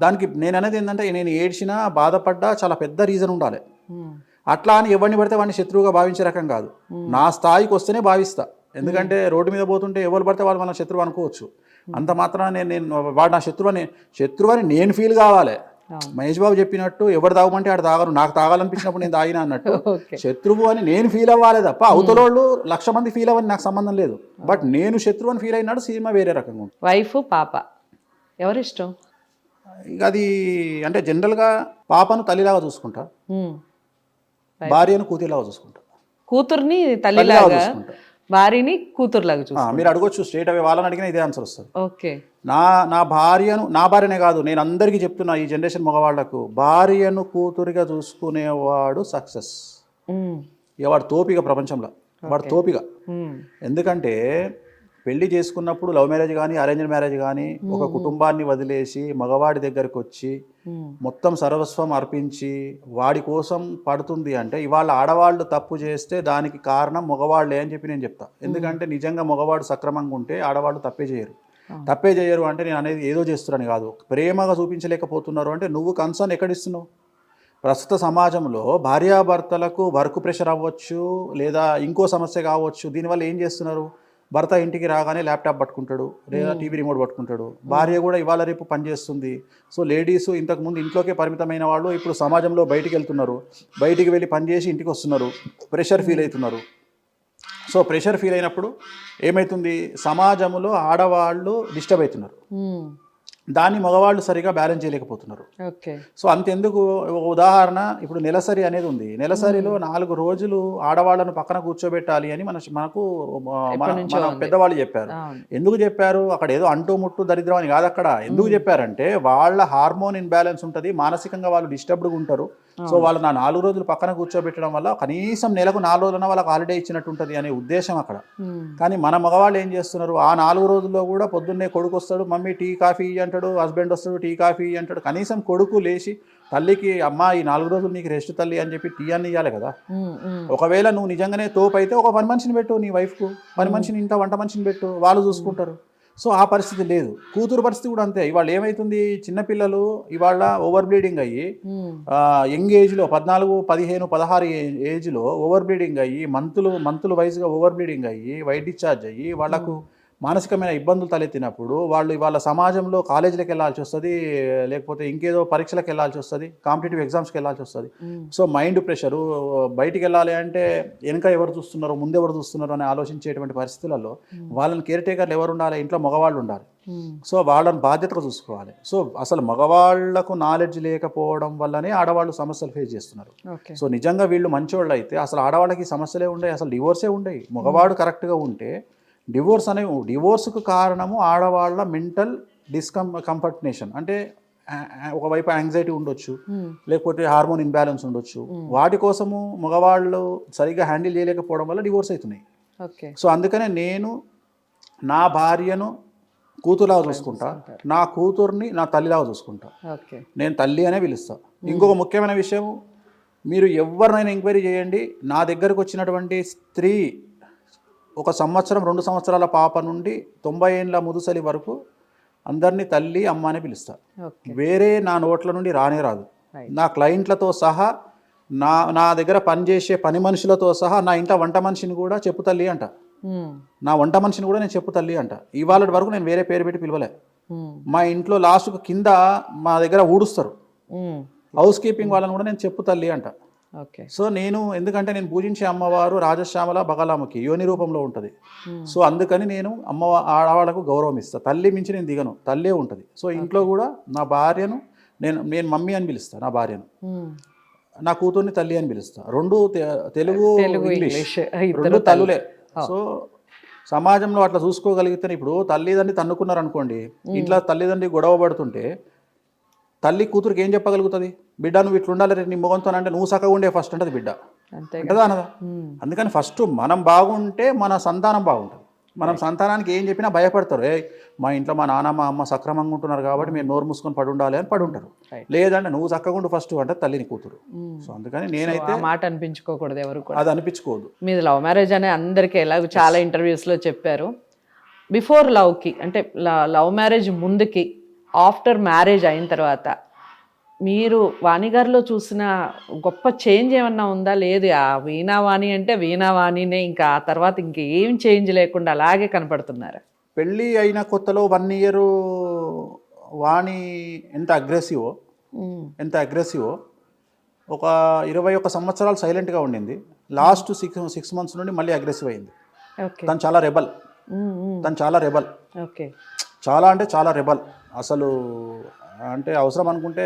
[SPEAKER 1] దానికి నేను అనేది ఏంటంటే నేను ఏడ్చినా బాధపడ్డా చాలా పెద్ద రీజన్ ఉండాలి. అట్లా అని ఎవరిని పడితే వాడిని శత్రువుగా భావించే రకం కాదు. నా స్థాయికి వస్తేనే భావిస్తా. ఎందుకంటే రోడ్డు మీద పోతుంటే ఎవరు పడితే వాళ్ళు మన శత్రువు అనుకోవచ్చు. అంత మాత్రాన నేను వాడు నా శత్రువని నేను ఫీల్ కావాలి. మహేష్ బాబు చెప్పినట్టు ఎవరు తాగమంటే ఆడు తాగరు, నాకు తాగాలనిపించినప్పుడు నేను తాగినా అన్నట్టు శత్రువు అని నేను ఫీల్ అవ్వాలి తప్ప అవతలోళ్ళు 1,00,000 మంది ఫీల్ అవ్వని నాకు సంబంధం లేదు. బట్ నేను శత్రువు అని ఫీల్ అయినాడు సినిమా వేరే రకంగా ఉంటుంది.
[SPEAKER 2] వైఫ్ పాప ఎవరిష్టం?
[SPEAKER 1] ఇక అది అంటే జనరల్గా పాపను తల్లిలాగా చూసుకుంటా, భార్యను కూతురిలాగా చూసుకుంటా.
[SPEAKER 2] కూతుర్ని తల్లిలాగా చూసుకుంటా, భార్యని కూతురులాగా చూసుకుంటా.
[SPEAKER 1] మీరు అడగొచ్చు స్ట్రేట్ అవే, వాళ్ళని అడిగినా ఇదే ఆన్సర్ వస్తుంది.
[SPEAKER 2] ఓకే.
[SPEAKER 1] నా భార్యనే కాదు, నేను అందరికీ చెప్తున్నా ఈ జనరేషన్ మగవాళ్లకు, భార్యను కూతురిగా చూసుకునేవాడు సక్సెస్. వాడు తోపిగా ప్రపంచంలో, వాడు తోపిగా. ఎందుకంటే పెళ్లి చేసుకున్నప్పుడు లవ్ మ్యారేజ్ కానీ అరేంజ్డ్ మ్యారేజ్ కానీ ఒక కుటుంబాన్ని వదిలేసి మగవాడి దగ్గరికి వచ్చి మొత్తం సర్వస్వం అర్పించి వాడి కోసం పడుతుంది అంటే, ఇవాళ ఆడవాళ్ళు తప్పు చేస్తే దానికి కారణం మగవాళ్ళే అని చెప్పి నేను చెప్తా. ఎందుకంటే నిజంగా మగవాడు సక్రమంగా ఉంటే ఆడవాళ్ళు తప్పే చేయరు. అంటే నేను అనేది ఏదో చేస్తున్నాను కాదు, ప్రేమగా చూపించలేకపోతున్నారు అంటే నువ్వు కన్సర్న్ ఎక్కడిస్తున్నావు? ప్రస్తుత సమాజంలో భార్యాభర్తలకు వర్క్ ప్రెషర్ అవ్వచ్చు, లేదా ఇంకో సమస్య కావచ్చు. దీనివల్ల ఏం చేస్తున్నారు? భర్త ఇంటికి రాగానే ల్యాప్టాప్ పట్టుకుంటాడు, లేదా టీవీ రిమోట్ పట్టుకుంటాడు. భార్య కూడా ఇవాళ రేపు పనిచేస్తుంది. సో లేడీస్ ఇంతకుముందు ఇంట్లోకే పరిమితమైన వాళ్ళు ఇప్పుడు సమాజంలో బయటికి వెళ్తున్నారు, బయటికి వెళ్ళి పనిచేసి ఇంటికి వస్తున్నారు, ప్రెషర్ ఫీల్ అవుతున్నారు. సో ప్రెషర్ ఫీల్ అయినప్పుడు ఏమవుతుంది? సమాజంలో ఆడవాళ్ళు డిస్టర్బ్ అవుతున్నారు. దాన్ని మగవాళ్ళు సరిగా బ్యాలెన్స్ చేయలేకపోతున్నారు.
[SPEAKER 2] ఓకే.
[SPEAKER 1] సో అంతెందుకు, ఒక ఉదాహరణ, ఇప్పుడు నెలసరి అనేది ఉంది. నెలసరిలో 4 రోజులు ఆడవాళ్ళను పక్కన కూర్చోబెట్టాలి అని మనకు మన పెద్దవాళ్ళు చెప్పారు. ఎందుకు చెప్పారు? అక్కడ ఏదో అంటూ ముట్టు దరిద్రం అని కాదు. అక్కడ ఎందుకు చెప్పారంటే వాళ్ళ హార్మోన్ ఇన్బ్యాలెన్స్ ఉంటుంది, మానసికంగా వాళ్ళు డిస్టర్బ్డ్గా ఉంటారు. సో వాళ్ళు నా 4 రోజులు పక్కన కూర్చోబెట్టడం వల్ల కనీసం నెలకు 4 రోజులన్నా వాళ్ళకి హాలిడే ఇచ్చినట్టు ఉంటుంది అనే ఉద్దేశం అక్కడ. కానీ మన మగవాళ్ళు ఏం చేస్తున్నారు, ఆ 4 రోజుల్లో కూడా పొద్దున్నే కొడుకు వస్తాడు, మమ్మీ టీ కాఫీ అంటాడు, హస్బెండ్ వస్తాడు టీ కాఫీ అంటాడు. కనీసం కొడుకు లేచి తల్లికి అమ్మ ఈ 4 రోజులు నీకు రెస్ట్ తల్లి అని చెప్పి టీ అని ఇవ్వాలి కదా. ఒకవేళ నువ్వు నిజంగానే తోపు అయితే ఒక పని మనిషిని పెట్టు, నీ వైఫ్కు పని మనిషిని, ఇంట వంట మనిషిని పెట్టు, వాళ్ళు చూసుకుంటారు. సో ఆ పరిస్థితి లేదు. కూతురు పరిస్థితి కూడా అంతే. ఇవాళ ఏమవుతుంది, చిన్నపిల్లలు ఇవాళ ఓవర్ బ్లీడింగ్ అయ్యి యంగ్ ఏజ్లో 14, 15, 16 ఏజ్లో ఓవర్ బ్లీడింగ్ అయ్యి మంతులు వైజ్గా ఓవర్ బ్లీడింగ్ అయ్యి వైట్ డిశ్చార్జ్ అయ్యి వాళ్ళకు మానసికమైన ఇబ్బందులు తలెత్తినప్పుడు వాళ్ళు ఇవాళ సమాజంలో కాలేజీలకు వెళ్ళాల్సి వస్తుంది, లేకపోతే ఇంకేదో పరీక్షలకు వెళ్ళాల్సి వస్తుంది, కాంపిటేటివ్ ఎగ్జామ్స్కి వెళ్ళాల్సి వస్తుంది. సో మైండ్ ప్రెషరు, బయటికి వెళ్ళాలి అంటే వెనక ఎవరు చూస్తున్నారో ముందు ఎవరు చూస్తున్నారో అని ఆలోచించేటువంటి పరిస్థితులలో వాళ్ళని కేర్ టేకర్లు ఎవరు ఉండాలి, ఇంట్లో మగవాళ్ళు ఉండాలి. సో వాళ్ళని బాధ్యతగా చూసుకోవాలి. సో అసలు మగవాళ్లకు నాలెడ్జ్ లేకపోవడం వల్లనే ఆడవాళ్ళు సమస్యలు ఫేస్ చేస్తున్నారు. సో నిజంగా వీళ్ళు మంచోళ్ళు అయితే అసలు ఆడవాళ్ళకి సమస్యలే ఉండవు, అసలు డివోర్సే ఉండవు. మగవాడు కరెక్ట్గా ఉంటే డివోర్స్కు కారణము ఆడవాళ్ళ మెంటల్ కంఫర్టేషన్, అంటే ఒకవైపు యాంగ్జైటీ ఉండొచ్చు, లేకపోతే హార్మోన్ ఇన్బ్యాలెన్స్ ఉండొచ్చు. వాటి కోసము మగవాళ్ళు సరిగ్గా హ్యాండిల్ చేయలేకపోవడం వల్ల డివోర్స్ అవుతున్నాయి. సో అందుకనే నేను నా భార్యను కూతురులాగా చూసుకుంటా, నా కూతుర్ని నా తల్లిలాగా చూసుకుంటా. నేను తల్లి అనే పిలుస్తా. ఇంకొక ముఖ్యమైన విషయం, మీరు ఎవరినైనా ఎంక్వైరీ చేయండి, నా దగ్గరకు వచ్చినటువంటి స్త్రీ 1 సంవత్సరం 2 సంవత్సరాల పాప నుండి 90 ఏళ్ళ ముదుసలి వరకు అందరినీ తల్లి అమ్మ అని పిలుస్తా. వేరే నా నోట్ల నుండి రానే రాదు. నా క్లయింట్లతో సహా, నా దగ్గర పనిచేసే పని మనుషులతో సహా, నా ఇంట్లో వంట మనిషిని కూడా చెప్పు తల్లి అంట. నా వంట మనిషిని కూడా నేను చెప్పు తల్లి అంట. ఇవాళ వరకు నేను వేరే పేరు పెట్టి పిలవలే. మా ఇంట్లో లాస్ట్కు కింద మా దగ్గర ఊడుస్తారు, హౌస్ కీపింగ్ వాళ్ళని కూడా నేను చెప్పు తల్లి అంట. సో నేను ఎందుకంటే నేను పూజించే అమ్మవారు రాజశ్యామల బగలాముఖి యోని రూపంలో ఉంటుంది. సో అందుకని నేను ఆడవాళ్ళకు గౌరవం ఇస్తాను. తల్లి మించి నేను దిగను, తల్లే ఉంటుంది. సో ఇంట్లో కూడా నా భార్యను నేను మమ్మీ అని పిలుస్తాను, నా భార్యను. నా కూతుర్ని తల్లి అని పిలుస్తా. 2 తెలుగు ఇంగ్లీష్ 2 తల్లులే. సో సమాజంలో అట్లా చూసుకోగలిగితే, ఇప్పుడు తల్లిదండ్రి తన్నుకున్నారు అనుకోండి, ఇంట్లో తల్లిదండ్రి గొడవ పడుతుంటే తల్లి కూతురికి ఏం చెప్పగలుగుతుంది? బిడ్డ నువ్వు ఇట్లా ఉండాలి నీ మొగంతో అంటే నువ్వు చక్కగా ఉండే ఫస్ట్ అంటది బిడ్డ, అంటదా అనదా? అందుకని ఫస్ట్ మనం బాగుంటే మన సంతానం బాగుంటుంది. మనం సంతానానికి ఏం చెప్పినా భయపడతారు. మా ఇంట్లో మా నాన్న మా అమ్మ సక్రమంగా ఉంటున్నారు కాబట్టి మీరు నోరు మూసుకొని పడి ఉండాలి అని పడి ఉంటారు. లేదంటే నువ్వు చక్కగా ఉండు ఫస్ట్ అంటే తల్లిని కూతురు. సో అందుకని నేనైతే
[SPEAKER 2] మాట అనిపించుకోకూడదు, ఎవరు
[SPEAKER 1] అది అనిపించుకోదు.
[SPEAKER 2] మీది లవ్ మ్యారేజ్ అనే అందరికీ ఎలాగో చాలా ఇంటర్వ్యూస్లో చెప్పారు. బిఫోర్ లవ్కి అంటే లవ్ మ్యారేజ్ ముందుకి, ఆఫ్టర్ మ్యారేజ్ అయిన తర్వాత మీరు వాణి గారిలో చూసిన గొప్ప చేంజ్ ఏమన్నా ఉందా? లేదు ఆ వీణావాణి అంటే వీణావాణినే, ఇంకా ఆ తర్వాత ఇంకేం చేంజ్ లేకుండా అలాగే కనపడుతున్నారా?
[SPEAKER 1] పెళ్ళి అయిన కొత్తలో 1 year వాణి ఎంత అగ్రెసివో ఒక 21 సంవత్సరాలు సైలెంట్గా ఉండింది. లాస్ట్ 6 months నుండి మళ్ళీ అగ్రెసివ్ అయింది. తను చాలా రెబల్. చాలా అంటే చాలా రెబల్. అసలు అంటే అవసరం అనుకుంటే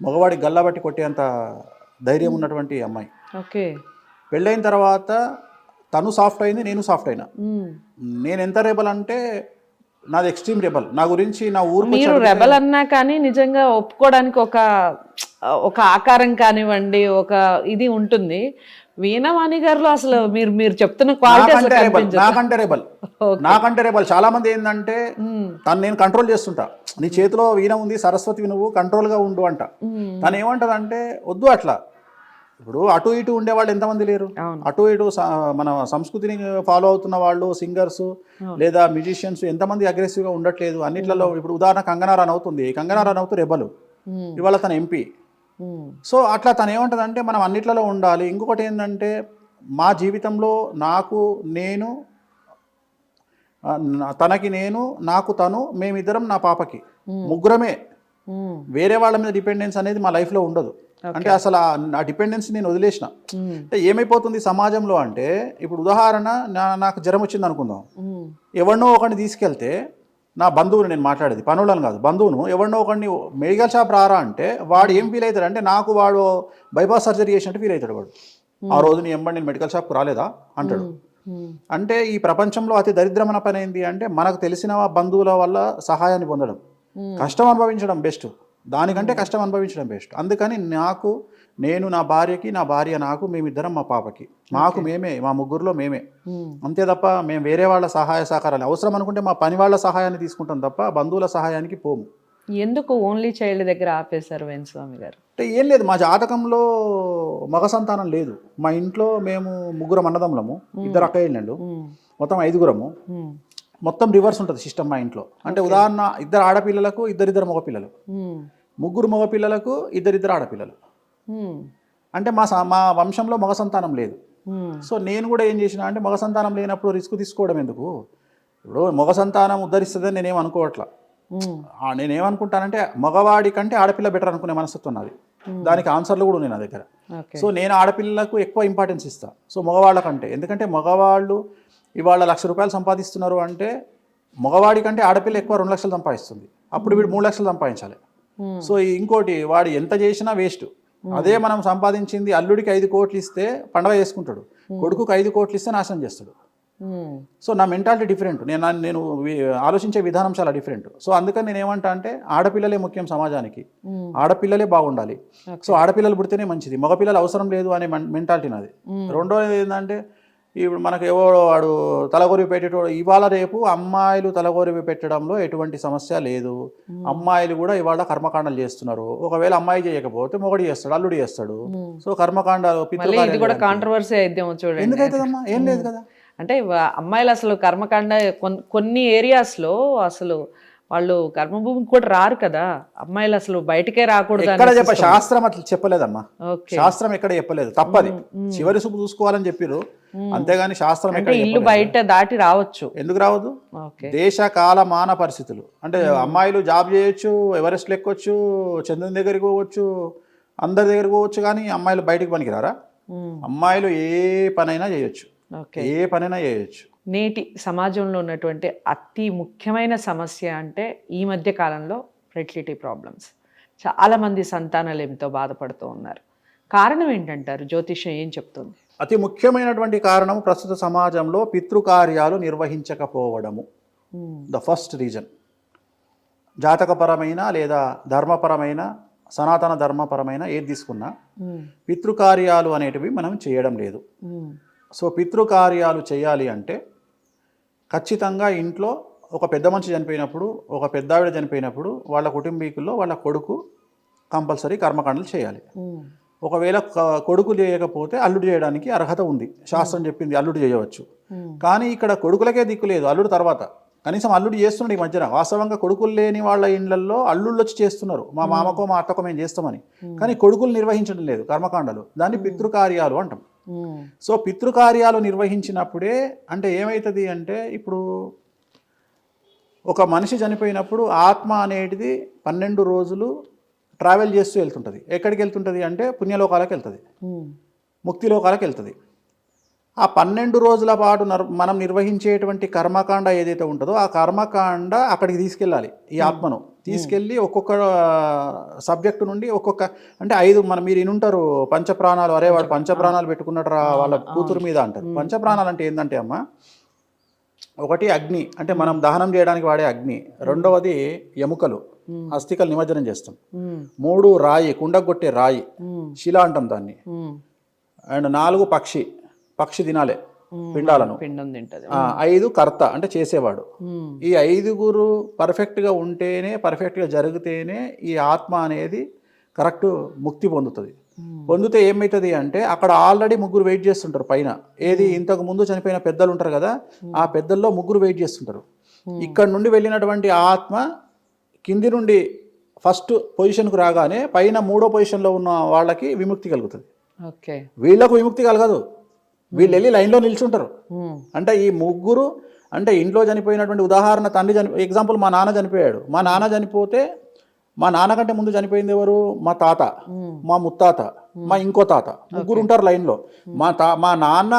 [SPEAKER 1] మగవాడి గల్లాబట్టి కొట్టేంత ధైర్యం ఉన్నటువంటి అమ్మాయి. పెళ్ళైన తర్వాత తను సాఫ్ట్ అయింది, నేను సాఫ్ట్ అయినా. నేను ఎంత రెబల్ అంటే నాది ఎక్స్ట్రీమ్ రెబల్. నా గురించి నా ఊరు
[SPEAKER 2] మీరు రెబల్ అన్నా కానీ నిజంగా ఒప్పుకోవడానికి ఒక ఆకారం కానివ్వండి, ఒక ఇది ఉంటుంది. వీణావాణి గారిలో అసలు మీరు చెప్తున్న క్వాలిటీ
[SPEAKER 1] నాకంటే రెబల్. చాలా మంది ఏంటంటే తను నేను కంట్రోల్ చేస్తుంటా, నీ చేతిలో వీణ ఉంది సరస్వతి, నువ్వు కంట్రోల్గా ఉండు అంట. తను ఏమంటదంటే వద్దు అట్లా. ఇప్పుడు అటు ఇటు ఉండేవాళ్ళు ఎంతమంది లేరు? అటు ఇటు మన సంస్కృతిని ఫాలో అవుతున్న వాళ్ళు, సింగర్స్ లేదా మ్యూజిషియన్స్ ఎంతమంది అగ్రెసివ్గా ఉండట్లేదు అన్నిట్లలో. ఇప్పుడు ఉదాహరణ కంగనా రనౌత్ రెబలు, ఇవాళ తన ఎంపీ. సో అట్లా తను ఏమంటదంటే మనం అన్నిట్లలో ఉండాలి. ఇంకొకటి ఏంటంటే మా జీవితంలో తనకి నేను, నాకు తను, మేమిద్దరం, నా పాపకి, ముగ్గురమే. వేరే వాళ్ళ మీద డిపెండెన్స్ అనేది మా లైఫ్లో ఉండదు. అంటే అసలు ఆ డిపెండెన్స్ నేను వదిలేసిన. అంటే ఏమైపోతుంది సమాజంలో అంటే, ఇప్పుడు ఉదాహరణ నాకు జ్వరం వచ్చింది అనుకుందాం, ఎవరినో ఒకరిని తీసుకెళ్తే నా బంధువుని నేను మాట్లాడేది, పనులను కాదు, బంధువును ఎవరినో ఒకరిని మెడికల్ షాప్ రారా అంటే వాడు ఏం ఫీల్ అవుతాడు అంటే నాకు వాడు బైపాస్ సర్జరీ చేసినట్టు ఫీల్ అవుతాడు వాడు. ఆ రోజు నీ ఎంబడి నేను మెడికల్ షాప్కి రాలేదా అంటాడు. అంటే ఈ ప్రపంచంలో అతి దరిద్రమైన పని ఏంటి అంటే మనకు తెలిసిన బంధువుల వల్ల సహాయాన్ని పొందడం, కష్టం అనుభవించడం బెస్ట్, దానికంటే కష్టం అనుభవించడం బెస్ట్. అందుకని నేను నా భార్యకి, నా భార్య నాకు, మేమిద్దరం మా పాపకి, మాకు మేమే, మా ముగ్గురులో మేమే, అంతే తప్ప మేము వేరే వాళ్ళ సహాయ సహకారాలు అవసరం అనుకుంటే మా పని వాళ్ళ సహాయాన్ని తీసుకుంటాం తప్ప బంధువుల సహాయానికి పోము.
[SPEAKER 2] ఎందుకు ఓన్లీ చైల్డ్ దగ్గర ఆపేశారు వేణుస్వామి గారు?
[SPEAKER 1] అంటే ఏం లేదు, మా జాతకంలో మగ సంతానం లేదు. మా ఇంట్లో మేము ముగ్గురం అన్నదమ్ములము, ఇద్దరు అక్కయ్యలు, మొత్తం 5గురము. మొత్తం రివర్స్ ఉంటుంది సిస్టమ్ మా ఇంట్లో. అంటే ఉదాహరణ, 2 ఆడపిల్లలకు 2 మగపిల్లలు, 3 మగపిల్లలకు 2 ఆడపిల్లలు. అంటే మా వంశంలో మగ సంతానం లేదు. సో నేను కూడా ఏం చేసిన అంటే మగ సంతానం లేనప్పుడు రిస్క్ తీసుకోవడం ఎందుకు, ఇప్పుడు మగ సంతానం ఉద్ధరిస్తుందని నేనేం అనుకోవట్లా. నేనేమనుకుంటానంటే మగవాడి కంటే ఆడపిల్ల బెటర్ అనుకునే మనస్తత్వం నాది. దానికి ఆన్సర్లు కూడా ఉన్నాయి నా దగ్గర. సో నేను ఆడపిల్లలకు ఎక్కువ ఇంపార్టెన్స్ ఇస్తాను. సో మగవాళ్ళ కంటే, ఎందుకంటే మగవాళ్ళు ఇవాళ ₹1,00,000 సంపాదిస్తున్నారు అంటే మగవాడి కంటే ఆడపిల్ల ఎక్కువ 2 లక్షలు సంపాదిస్తుంది. అప్పుడు వీడు 3 లక్షలు సంపాదించాలి. సో ఇంకోటి, వాడు ఎంత చేసినా వేస్ట్. అదే మనం సంపాదించింది అల్లుడికి 5 కోట్లు ఇస్తే పండగ చేసుకుంటాడు, కొడుకుకి 5 కోట్లు ఇస్తే నాశనం చేస్తాడు. సో నా మెంటాలిటీ డిఫరెంట్, నేను ఆలోచించే విధానం చాలా డిఫరెంట్. సో అందుకని నేను ఏమంటా అంటే ఆడపిల్లలే ముఖ్యం సమాజానికి, ఆడపిల్లలే బాగుండాలి. సో ఆడపిల్లలు పుడితేనే మంచిది, మగపిల్లలు అవసరం లేదు అనే మెంటాలిటీ నాది. రెండోది ఏంటంటే ఇప్పుడు మనకు ఎవడో వాడు తలగొరివి పెట్టేటోడు, ఇవాళ రేపు అమ్మాయిలు తలగొరివి పెట్టడంలో ఎటువంటి సమస్య లేదు. అమ్మాయిలు కూడా ఇవాళ కర్మకాండాలు చేస్తున్నారు. ఒకవేళ అమ్మాయి చేయకపోతే మొగడు చేస్తాడు, అల్లుడు చేస్తాడు. సో కర్మకాండాలు
[SPEAKER 2] ఇది కూడా కాంట్రవర్సీ అయితే చూడండి.
[SPEAKER 1] ఎందుకైతుందమ్మా, ఏం లేదు కదా.
[SPEAKER 2] అంటే అమ్మాయిలు అసలు కర్మకాండ కొన్ని ఏరియాస్లో అసలు వాళ్ళు కర్మభూమికి కూడా రారు కదా, అమ్మాయిలు అసలు బయటకే రాకూడదు.
[SPEAKER 1] ఎక్కడ శాస్త్రం అట్లా చెప్పలేదమ్మా, శాస్త్రం ఎక్కడ చెప్పలేదు. తప్పది, చివరి చూపు చూసుకోవాలని చెప్పారు, అంతేగాని శాస్త్రం
[SPEAKER 2] అంటే ఇల్లు బయట దాటి రావచ్చు.
[SPEAKER 1] ఎందుకు రావద్దు? దేశ కాల మాన పరిస్థితులు అంటే అమ్మాయిలు జాబ్ చేయొచ్చు, ఎవరెస్ట్ ఎక్కొచ్చు, చంద్రుని దగ్గరికి పోవచ్చు, అందరి దగ్గరికి పోవచ్చు, కానీ అమ్మాయిలు బయటకు పనికిరారా? అమ్మాయిలు ఏ పనైనా చేయొచ్చు, ఏ పనైనా చేయొచ్చు.
[SPEAKER 2] నేటి సమాజంలో ఉన్నటువంటి అతి ముఖ్యమైన సమస్య అంటే ఈ మధ్య కాలంలో ఫెర్టిలిటీ ప్రాబ్లమ్స్. చాలామంది సంతానలేమితో బాధపడుతూ ఉన్నారు. కారణం ఏంటంటారు? జ్యోతిష్యం ఏం చెప్తుంది?
[SPEAKER 1] అతి ముఖ్యమైనటువంటి కారణం ప్రస్తుత సమాజంలో పితృకార్యాలు నిర్వహించకపోవడము. The first reason. జాతకపరమైన లేదా ధర్మపరమైన, సనాతన ధర్మపరమైన ఏది తీసుకున్నా పితృకార్యాలు అనేటివి మనం చేయడం లేదు. సో పితృకార్యాలు చేయాలి అంటే ఖచ్చితంగా ఇంట్లో ఒక పెద్ద మనిషి చనిపోయినప్పుడు, ఒక పెద్దావిడ చనిపోయినప్పుడు వాళ్ళ కుటుంబీకుల్లో వాళ్ళ కొడుకు కంపల్సరీ కర్మకాండలు చేయాలి. ఒకవేళ కొడుకు చేయకపోతే అల్లుడు చేయడానికి అర్హత ఉంది, శాస్త్రం చెప్పింది అల్లుడు చేయవచ్చు. కానీ ఇక్కడ కొడుకులకే దిక్కు లేదు, అల్లుడు తర్వాత. కనీసం అల్లుడు చేస్తున్నాడు ఈ మధ్యన. వాస్తవంగా కొడుకులు లేని వాళ్ళ ఇళ్లలో అల్లుళ్ళు వచ్చి చేస్తున్నారు, మా మామకో మా అత్తకో మేము చేస్తామని. కానీ కొడుకులు నిర్వహించడం లేదు కర్మకాండలు, దాన్ని పితృకార్యాలు అంటాం. సో పితృకార్యాలు నిర్వహించినప్పుడే అంటే ఏమవుతుంది అంటే, ఇప్పుడు ఒక మనిషి చనిపోయినప్పుడు ఆత్మ అనేటిది 12 రోజులు ట్రావెల్ చేస్తూ వెళ్తుంటుంది. ఎక్కడికి వెళ్తుంటుంది అంటే పుణ్యలోకాలకు వెళ్తుంది, ముక్తిలోకాలకు వెళ్తుంది. ఆ 12 రోజుల పాటు మనం నిర్వహించేటువంటి కర్మకాండ ఏదైతే ఉంటుందో ఆ కర్మకాండ అక్కడికి తీసుకెళ్ళాలి. ఈ ఆత్మను తీసుకెళ్ళి ఒక్కొక్క సబ్జెక్టు నుండి ఒక్కొక్క అంటే 5 మీరు ఇనుంటారు పంచప్రాణాలు. అరే వాడు పంచప్రాణాలు పెట్టుకున్నట్టు వాళ్ళ కూతురు మీద అంటారు. పంచప్రాణాలు అంటే ఏంటంటే అమ్మ, ఒకటి అగ్ని, అంటే మనం దహనం చేయడానికి వాడే అగ్ని. రెండవది ఎముకలు, అస్థికలు నిమజ్జనం చేస్తాం. 3 రాయి, కుండగొట్టే రాయి, శిల అంటాం దాన్ని. అండ్ 4 పక్షి తినాలే పిండాలను. 5 కర్త అంటే చేసేవాడు. ఈ 5గురు పర్ఫెక్ట్గా ఉంటేనే, పర్ఫెక్ట్గా జరిగితేనే ఈ ఆత్మ అనేది కరెక్ట్ ముక్తి పొందుతుంది. పొందితే ఏమవుతుంది అంటే అక్కడ ఆల్రెడీ 3 వెయిట్ చేస్తుంటారు పైన. ఏది ఇంతకు ముందు చనిపోయిన పెద్దలు ఉంటారు కదా, ఆ పెద్దల్లో 3 వెయిట్ చేస్తుంటారు. ఇక్కడ నుండి వెళ్ళినటువంటి ఆత్మ కింది నుండి ఫస్ట్ పొజిషన్కు రాగానే పైన 3వ పొజిషన్లో ఉన్న వాళ్ళకి విముక్తి కలుగుతుంది. వీళ్ళకు విముక్తి కలగదు, వీళ్ళు వెళ్ళి లైన్లో నిల్చుంటారు. అంటే ఈ 3 అంటే ఇంట్లో చనిపోయినటువంటి, ఉదాహరణ తండ్రి ఎగ్జాంపుల్ మా నాన్న చనిపోయాడు. మా నాన్న చనిపోతే మా నాన్న కంటే ముందు చనిపోయింది ఎవరు? మా తాత, మా ముత్తాత, మా ఇంకో తాత, 3 ఉంటారు లైన్లో. మా నాన్న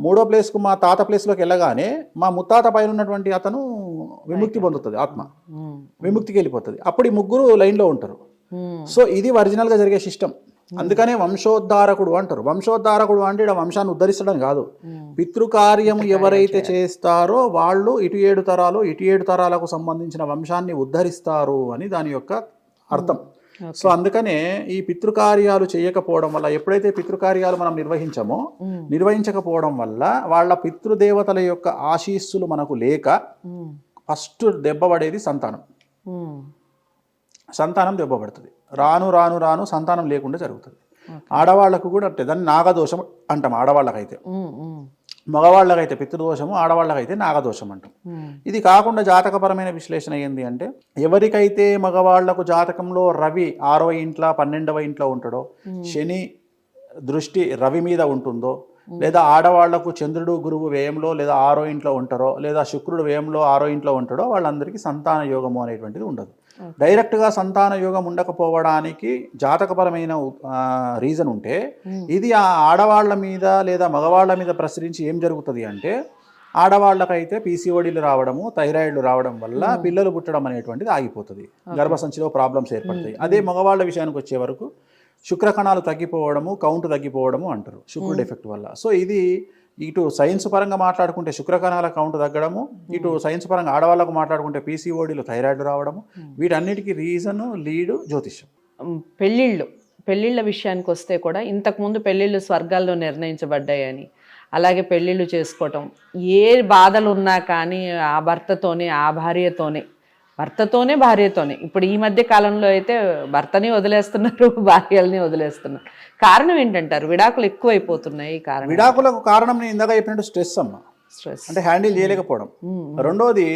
[SPEAKER 1] 3వ ప్లేస్కు మా తాత ప్లేస్లోకి వెళ్ళగానే మా ముత్తాత పైన ఉన్నటువంటి అతను విముక్తి పొందుతుంది, ఆత్మ విముక్తికి వెళ్ళిపోతుంది. అప్పుడు ఈ ముగ్గురు లైన్లో ఉంటారు. సో ఇది ఒరిజినల్గా జరిగే సిస్టమ్. అందుకనే వంశోద్ధారకుడు అంటారు. వంశోద్ధారకుడు అంటే ఇక్కడ వంశాన్ని ఉద్ధరిస్తడం కాదు. పితృకార్యము ఎవరైతే చేస్తారో వాళ్ళు ఇటు 7 తరాలు, ఇటు 7 తరాలకు సంబంధించిన వంశాన్ని ఉద్ధరిస్తారు అని దాని యొక్క అర్థం. సో అందుకనే ఈ పితృకార్యాలు చేయకపోవడం వల్ల, ఎప్పుడైతే పితృకార్యాలు మనం నిర్వహించకపోవడం వల్ల వాళ్ళ పితృదేవతల యొక్క ఆశీస్సులు మనకు లేక ఫస్ట్ దెబ్బపడేది సంతానం. సంతానం దెబ్బపడుతుంది. రాను రాను రాను సంతానం లేకుండా జరుగుతుంది. ఆడవాళ్లకు కూడా అంటే దాన్ని నాగదోషం అంటాం ఆడవాళ్ళకైతే. మగవాళ్ళకైతే పితృదోషము, ఆడవాళ్ళకైతే నాగదోషం అంటాం. ఇది కాకుండా జాతకపరమైన విశ్లేషణ ఏంది అంటే, ఎవరికైతే మగవాళ్లకు జాతకంలో రవి 6వ ఇంట్లో 12వ ఇంట్లో ఉంటాడో, శని దృష్టి రవి మీద ఉంటుందో, లేదా ఆడవాళ్లకు చంద్రుడు గురువు వ్యయంలో లేదా 6వ ఇంట్లో ఉంటారో, లేదా శుక్రుడు వ్యయంలో 6వ ఇంట్లో ఉంటాడో వాళ్ళందరికీ సంతాన యోగము అనేటువంటిది ఉండదు. డైరెక్ట్గా సంతాన యోగం ఉండకపోవడానికి జాతకపరమైన రీజన్ ఉంటే, ఇది ఆ ఆడవాళ్ల మీద లేదా మగవాళ్ల మీద ప్రసరించి ఏం జరుగుతుంది అంటే, ఆడవాళ్ళకైతే పీసీఓడీలు రావడము, థైరాయిడ్లు రావడం వల్ల పిల్లలు పుట్టడం అనేటువంటిది ఆగిపోతుంది, గర్భసంచిలో ప్రాబ్లమ్స్ ఏర్పడతాయి. అదే మగవాళ్ళ విషయానికి వచ్చే వరకు శుక్రకణాలు తగ్గిపోవడము, కౌంట్ తగ్గిపోవడము అంటారు శుక్రుడు ఎఫెక్ట్ వల్ల. సో ఇది ఇటు సైన్స్ పరంగా మాట్లాడుకుంటే శుక్రకణాల కౌంట్ తగ్గడము, ఇటు సైన్స్ పరంగా ఆడవాళ్ళకు మాట్లాడుకుంటే పీసీఓడీలు, థైరాయిడ్ రావడము, వీటన్నిటికీ రీజను లీడు జ్యోతిష్యం.
[SPEAKER 2] పెళ్ళిళ్ళ విషయానికి వస్తే కూడా ఇంతకుముందు పెళ్ళిళ్ళు స్వర్గాల్లో నిర్ణయించబడ్డాయని, అలాగే పెళ్ళిళ్ళు చేసుకోవటం ఏ బాధలు ఉన్నా కానీ ఆ భర్తతోనే, ఆ భార్యతోనే ఇప్పుడు ఈ మధ్య కాలంలో అయితే భర్తని వదిలేస్తున్నారు, భార్యల్ని వదిలేస్తున్నారు. కారణం ఏంటంటారు? విడాకులు ఎక్కువైపోతున్నాయి.
[SPEAKER 1] విడాకులకు కారణం నేను ఇందాక చెప్పినట్టు స్ట్రెస్ అంటే హ్యాండిల్ చేయలేకపోవడం. రెండోది